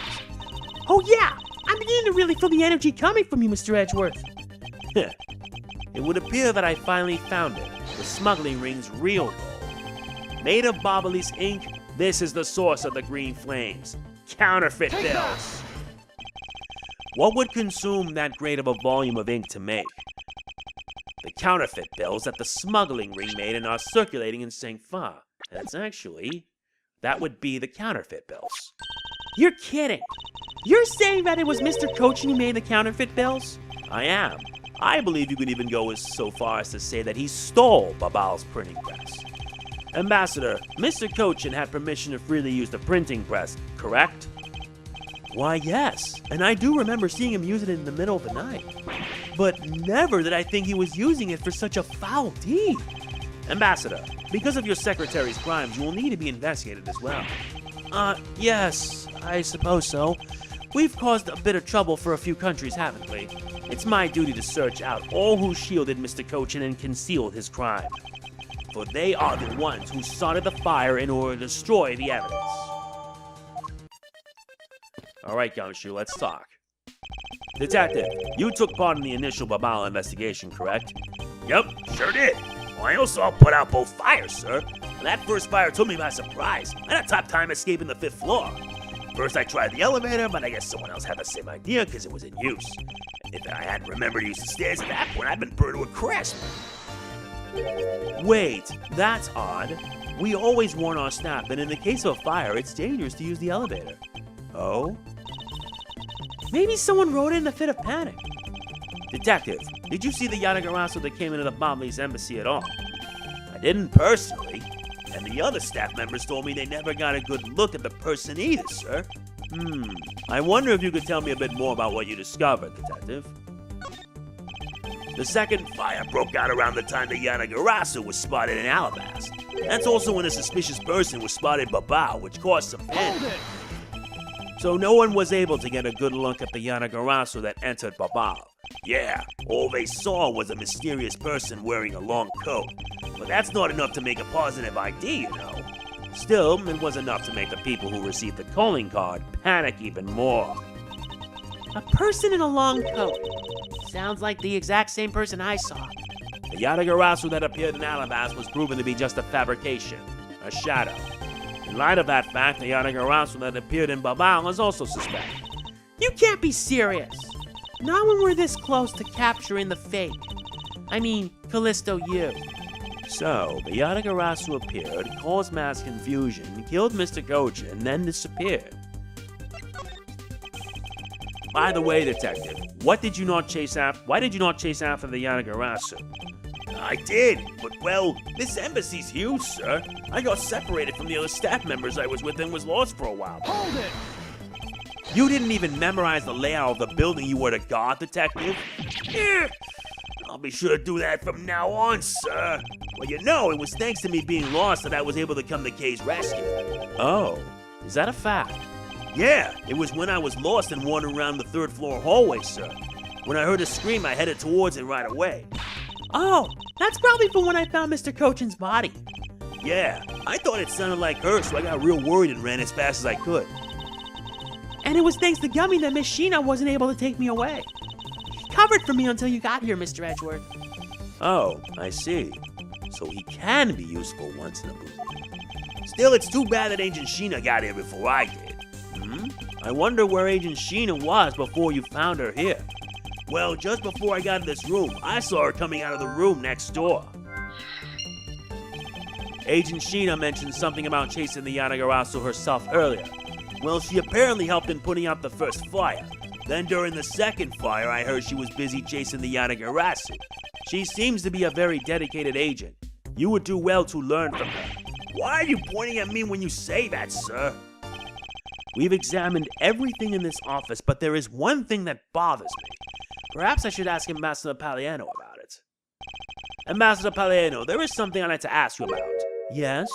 Oh yeah! I'm beginning to really feel the energy coming from you, Mr. Edgeworth. It would appear that I finally found it, the smuggling ring's real goal. Made of Babahlese Ink, this is the source of the green flames. Counterfeit bills. What would consume that great of a volume of ink to make? The counterfeit bills that the smuggling ring made and are circulating in St. Fa. That would be the counterfeit bills. You're kidding! You're saying that it was Mr. Coachen who made the counterfeit bills? I am. I believe you could even go so far as to say that he stole Babahl's printing press. Ambassador, Mr. Coachen had permission to freely use the printing press, correct? Why, yes, and I do remember seeing him use it in the middle of the night. But never did I think he was using it for such a foul deed. Ambassador, because of your secretary's crimes, you will need to be investigated as well. Yes, I suppose so. We've caused a bit of trouble for a few countries, haven't we? It's my duty to search out all who shielded Mr. Coachen and concealed his crime. For they are the ones who started the fire in order to destroy the evidence. Alright, Gumshoe, let's talk. Detective, you took part in the initial Babahl investigation, correct? Yep, sure did. Well, I also put out both fires, sir. That first fire took me by surprise. I had a tough time escaping the 5th floor. First I tried the elevator, but I guess someone else had the same idea because it was in use. If I hadn't remembered to use the stairs at that point, I'd been burned to a crisp. Wait, that's odd. We always warn our staff that in the case of a fire, it's dangerous to use the elevator. Oh? Maybe someone wrote it in a fit of panic. Detective, did you see the Yatagarasu that came into the Babahlese embassy at all? I didn't personally, and the other staff members told me they never got a good look at the person either, sir. I wonder if you could tell me a bit more about what you discovered, Detective. The second fire broke out around the time the Yatagarasu was spotted in Allebahst. That's also when a suspicious person was spotted in Babahl, which caused some panic. So no one was able to get a good look at the Yatagarasu that entered Babahl. Yeah, all they saw was a mysterious person wearing a long coat. But that's not enough to make a positive ID, you know. Still, it was enough to make the people who received the calling card panic even more. A person in a long coat. Sounds like the exact same person I saw. The Yatagarasu that appeared in Allebahst was proven to be just a fabrication, a shadow. In light of that fact, the Yatagarasu that appeared in Babahl is also suspect. You can't be serious. Not when we're this close to capturing the fake. I mean, Callisto you. So, the Yatagarasu appeared, caused mass confusion, killed Mr. Coachen, and then disappeared. By the way, Detective, why did you not chase after the Yatagarasu? I did, but well, this embassy's huge, sir. I got separated from the other staff members I was with and was lost for a while. Hold it! You didn't even memorize the layout of the building you were to guard, Detective? Yeah, I'll be sure to do that from now on, sir. Well, you know, it was thanks to me being lost that I was able to come to Kay's rescue. Oh, is that a fact? Yeah, it was when I was lost and wandering around the 3rd floor hallway, sir. When I heard a scream, I headed towards it right away. Oh, that's probably from when I found Mr. Coachen's body. Yeah, I thought it sounded like her, so I got real worried and ran as fast as I could. And it was thanks to Gummy that Miss Sheena wasn't able to take me away. He covered for me until you got here, Mr. Edgeworth. Oh, I see. So he can be useful once in a blue moon. Still, it's too bad that Agent Sheena got here before I did. I wonder where Agent Sheena was before you found her here. Well, just before I got in this room, I saw her coming out of the room next door. Agent Sheena mentioned something about chasing the Yatagarasu herself earlier. Well, she apparently helped in putting out the first fire. Then during the second fire, I heard she was busy chasing the Yatagarasu. She seems to be a very dedicated agent. You would do well to learn from her. Why are you pointing at me when you say that, sir? We've examined everything in this office, but there is one thing that bothers me. Perhaps I should ask Ambassador Paliano about it. Ambassador Paliano, there is something I'd like to ask you about. Yes?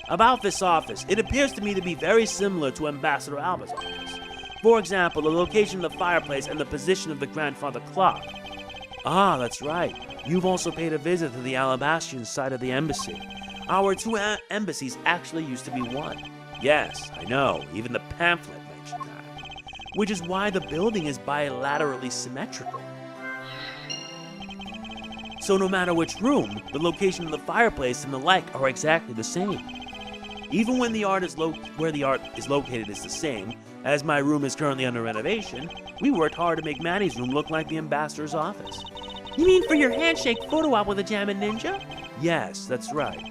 About this office, it appears to me to be very similar to Ambassador Alba's office. For example, the location of the fireplace and the position of the grandfather clock. Ah, that's right. You've also paid a visit to the Allebahstian side of the embassy. Our two embassies actually used to be one. Yes, I know. Even the pamphlet mentioned that. Which is why the building is bilaterally symmetrical. So no matter which room, the location of the fireplace and the like are exactly the same. Even when where the art is located is the same, as my room is currently under renovation, we worked hard to make Manny's room look like the ambassador's office. You mean for your handshake photo op with a Jammin' Ninja? Yes, that's right.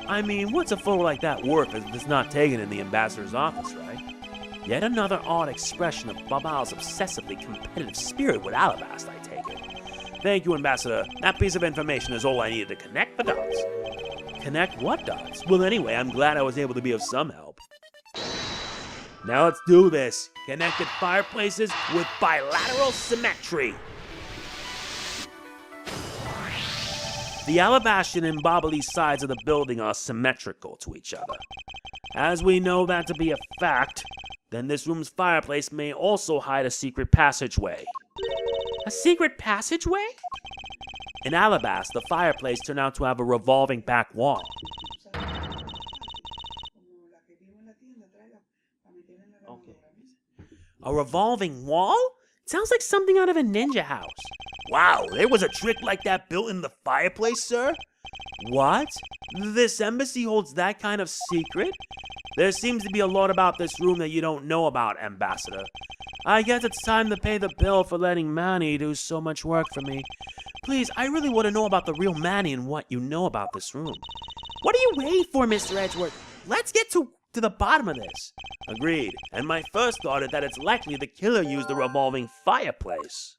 I mean, what's a photo like that worth if it's not taken in the ambassador's office, right? Yet another odd expression of Babahl's obsessively competitive spirit with Allebahst, I take it. Thank you, Ambassador. That piece of information is all I needed to connect the dots. Connect what dots? Well, anyway, I'm glad I was able to be of some help. Now let's do this. Connected fireplaces with bilateral symmetry. The Allebahstian and Babahlese sides of the building are symmetrical to each other. As we know that to be a fact, then this room's fireplace may also hide a secret passageway. A secret passageway? In Allebahst, the fireplace turned out to have a revolving back wall. A revolving wall? Sounds like something out of a ninja house. Wow, there was a trick like that built in the fireplace, sir? What? This embassy holds that kind of secret? There seems to be a lot about this room that you don't know about, Ambassador. I guess it's time to pay the bill for letting Manny do so much work for me. Please, I really want to know about the real Manny and what you know about this room. What are you waiting for, Mr. Edgeworth? Let's get to the bottom of this. Agreed. And my first thought is that it's likely the killer used a revolving fireplace.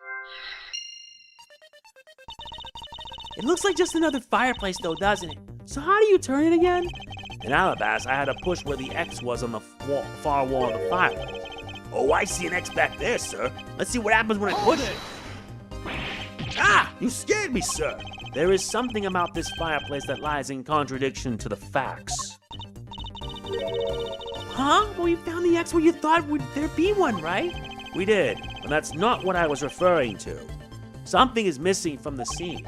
It looks like just another fireplace though, doesn't it? So how do you turn it again? In Allebahst, I had to push where the X was on the far wall of the fireplace. Oh, I see an X back there, sir. Let's see what happens when I push it. Ah! You scared me, sir. There is something about this fireplace that lies in contradiction to the facts. Huh? Well, you found the X where you thought would there be one, right? We did, but that's not what I was referring to. Something is missing from the scene.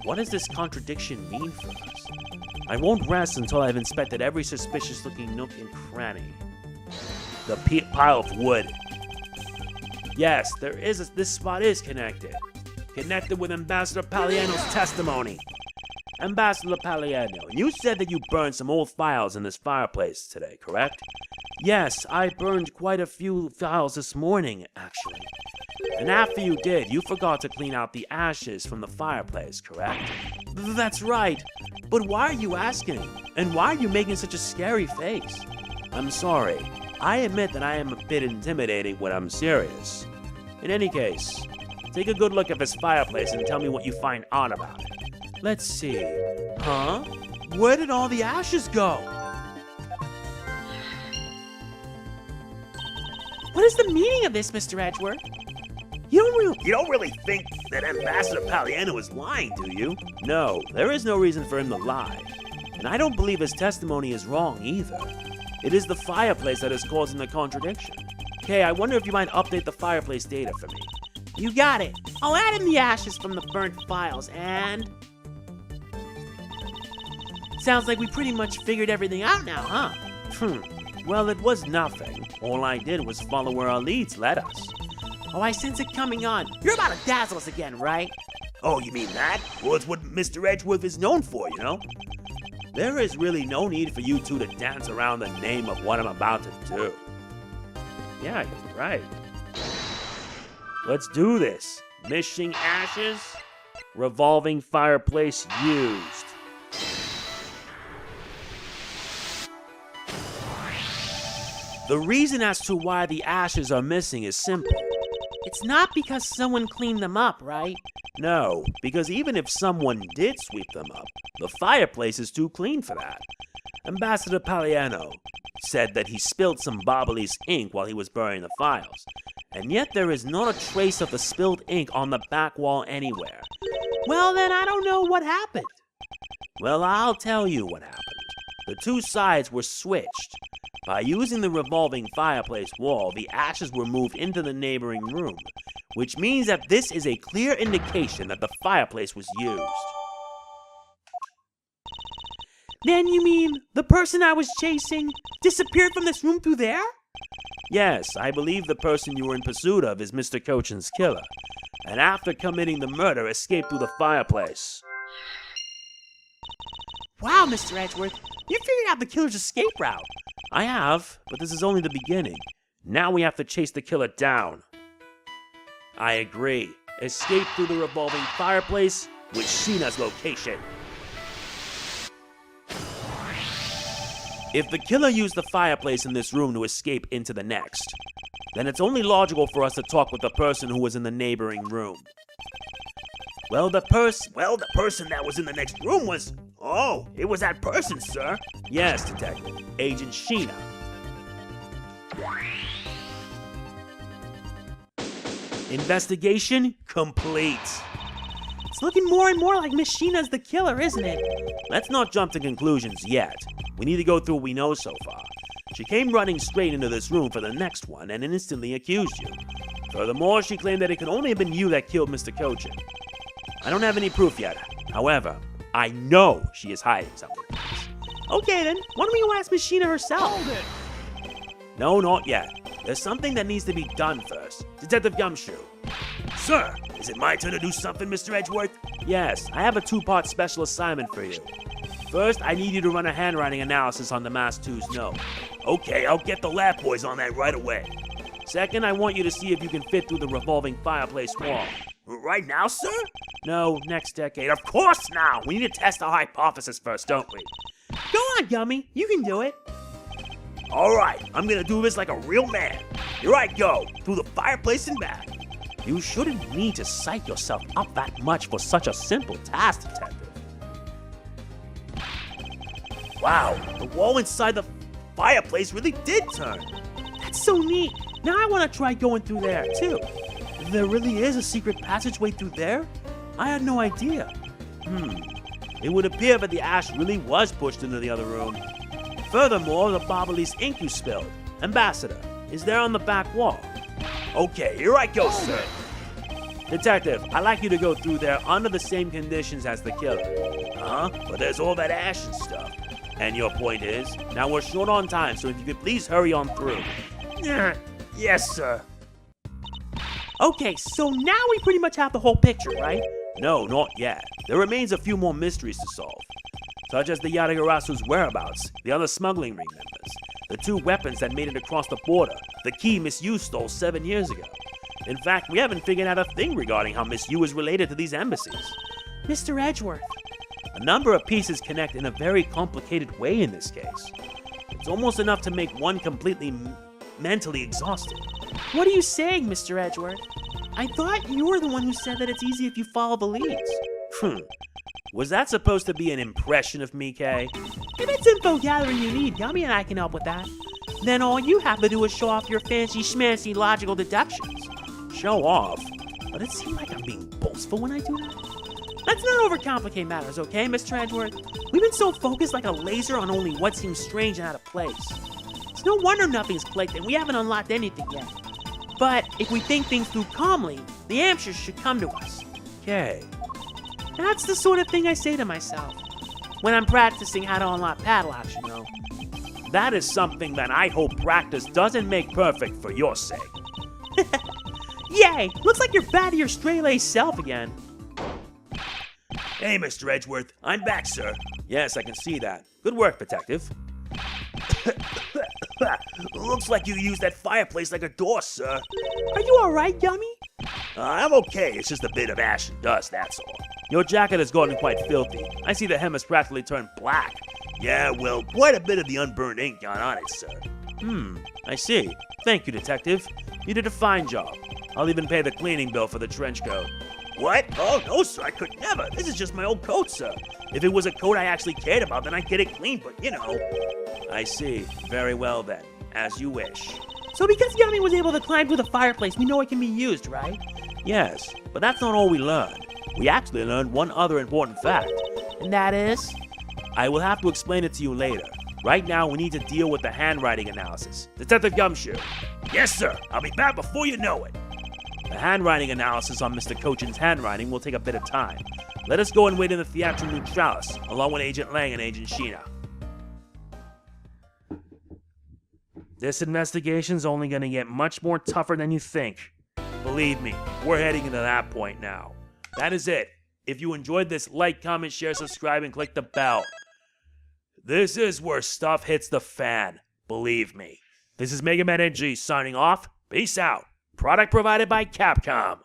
What does this contradiction mean for us? I won't rest until I've inspected every suspicious-looking nook and cranny. The pile of wood. Yes, this spot is connected. Connected with Ambassador Paliano's testimony. Ambassador Paliano, you said that you burned some old files in this fireplace today, correct? Yes, I burned quite a few files this morning, actually. And after you did, you forgot to clean out the ashes from the fireplace, correct? That's right. But why are you asking? And why are you making such a scary face? I'm sorry. I admit that I am a bit intimidating when I'm serious. In any case, take a good look at this fireplace and tell me what you find odd about it. Let's see. Huh? Where did all the ashes go? What is the meaning of this, Mr. Edgeworth? You don't really think that Ambassador Paliano is lying, do you? No, there is no reason for him to lie. And I don't believe his testimony is wrong either. It is the fireplace that is causing the contradiction. Okay, I wonder if you might update the fireplace data for me. You got it. I'll add in the ashes from the burnt files and... Sounds like we pretty much figured everything out now, huh? Well, it was nothing. All I did was follow where our leads led us. Oh, I sense it coming on. You're about to dazzle us again, right? Oh, you mean that? Well, it's what Mr. Edgeworth is known for, you know? There is really no need for you two to dance around the name of what I'm about to do. Yeah, you're right. Let's do this. Missing ashes. Revolving fireplace used. The reason as to why the ashes are missing is simple. It's not because someone cleaned them up, right? No, because even if someone did sweep them up, the fireplace is too clean for that. Ambassador Paliano said that he spilled some Babahlese ink while he was burying the files, and yet there is not a trace of the spilled ink on the back wall anywhere. Well, then I don't know what happened. Well, I'll tell you what happened. The two sides were switched. By using the revolving fireplace wall, the ashes were moved into the neighboring room, which means that this is a clear indication that the fireplace was used. Then you mean the person I was chasing disappeared from this room through there? Yes, I believe the person you were in pursuit of is Mr. Coachen's killer, and after committing the murder, escaped through the fireplace. Wow, Mr. Edgeworth, you figured out the killer's escape route. I have, but this is only the beginning. Now we have to chase the killer down. I agree. Escape through the revolving fireplace with Sheena's location. If the killer used the fireplace in this room to escape into the next, then it's only logical for us to talk with the person who was in the neighboring room. Well, the person that was in the next room was... Oh, it was that person, sir. Yes, Detective. Agent Sheena. Investigation complete. It's looking more and more like Miss Sheena's the killer, isn't it? Let's not jump to conclusions yet. We need to go through what we know so far. She came running straight into this room for the next one and instantly accused you. Furthermore, she claimed that it could only have been you that killed Mr. Coachen. I don't have any proof yet. However, I know she is hiding something. Okay then, why don't you ask Miss Sheena herself? Hold it! No, not yet. There's something that needs to be done first. Detective Gumshoe. Sir, is it my turn to do something, Mr. Edgeworth? Yes, I have a two-part special assignment for you. First, I need you to run a handwriting analysis on the Mask 2's note. Okay, I'll get the lab boys on that right away. Second, I want you to see if you can fit through the revolving fireplace wall. Right now, sir? No, next decade. Of course now! We need to test our hypothesis first, don't we? Go on, Gummy, you can do it. Alright, I'm gonna do this like a real man. Here I go, through the fireplace and back. You shouldn't need to psych yourself up that much for such a simple task, Detective. Wow, the wall inside the fireplace really did turn. That's so neat. Now I want to try going through there, too. There really is a secret passageway through there? I had no idea. It would appear that the ash really was pushed into the other room. Furthermore, the Babahlese ink you spilled, Ambassador, is there on the back wall. Okay, here I go, sir. Detective, I'd like you to go through there under the same conditions as the killer. Huh? But there's all that ash and stuff. And your point is? Now we're short on time, so if you could please hurry on through. Yes, sir. Okay, so now we pretty much have the whole picture, right? No, not yet. There remains a few more mysteries to solve, such as the Yadagarasu's whereabouts, the other smuggling ring members, the two weapons that made it across the border, the key Miss Yu stole 7 years ago. In fact, we haven't figured out a thing regarding how Miss Yu is related to these embassies. Mr. Edgeworth. A number of pieces connect in a very complicated way in this case. It's almost enough to make one completely mentally exhausted. What are you saying, Mr. Edgeworth? I thought you were the one who said that it's easy if you follow the leads. Was that supposed to be an impression of me, Kay? If it's info gathering you need, Gummy and I can help with that. Then all you have to do is show off your fancy schmancy logical deductions. Show off? But it seems like I'm being boastful when I do that. Let's not overcomplicate matters, okay, Mr. Edgeworth? We've been so focused like a laser on only what seems strange and out of place. It's no wonder nothing's clicked and we haven't unlocked anything yet. But if we think things through calmly, the answers should come to us. Okay. That's the sort of thing I say to myself when I'm practicing how to unlock padlocks, you know. That is something that I hope practice doesn't make perfect for your sake. Yay! Looks like you're back to your straight-laced self again. Hey, Mr. Edgeworth, I'm back, sir. Yes, I can see that. Good work, Detective. Looks like you used that fireplace like a door, sir. Are you alright, Gummy? I'm okay, it's just a bit of ash and dust, that's all. Your jacket has gotten quite filthy. I see the hem has practically turned black. Yeah, well, quite a bit of the unburned ink got on it, sir. I see. Thank you, Detective. You did a fine job. I'll even pay the cleaning bill for the trench coat. What? Oh, no, sir, I could never. This is just my old coat, sir. If it was a coat I actually cared about, then I'd get it cleaned, but you know. I see. Very well then. As you wish. So because Yummy was able to climb through the fireplace, we know it can be used, right? Yes, but that's not all we learned. We actually learned one other important fact. And that is? I will have to explain it to you later. Right now, we need to deal with the handwriting analysis. Detective Gumshoe. Yes, sir. I'll be back before you know it. The handwriting analysis on Mr. Coachen's handwriting will take a bit of time. Let us go and wait in the Theatrum Neutralis, along with Agent Lang and Agent Sheena. This investigation's only gonna get much more tougher than you think. Believe me, we're heading into that point now. That is it. If you enjoyed this, like, comment, share, subscribe, and click the bell. This is where stuff hits the fan. Believe me. This is MegamanNG signing off. Peace out. Product provided by Capcom.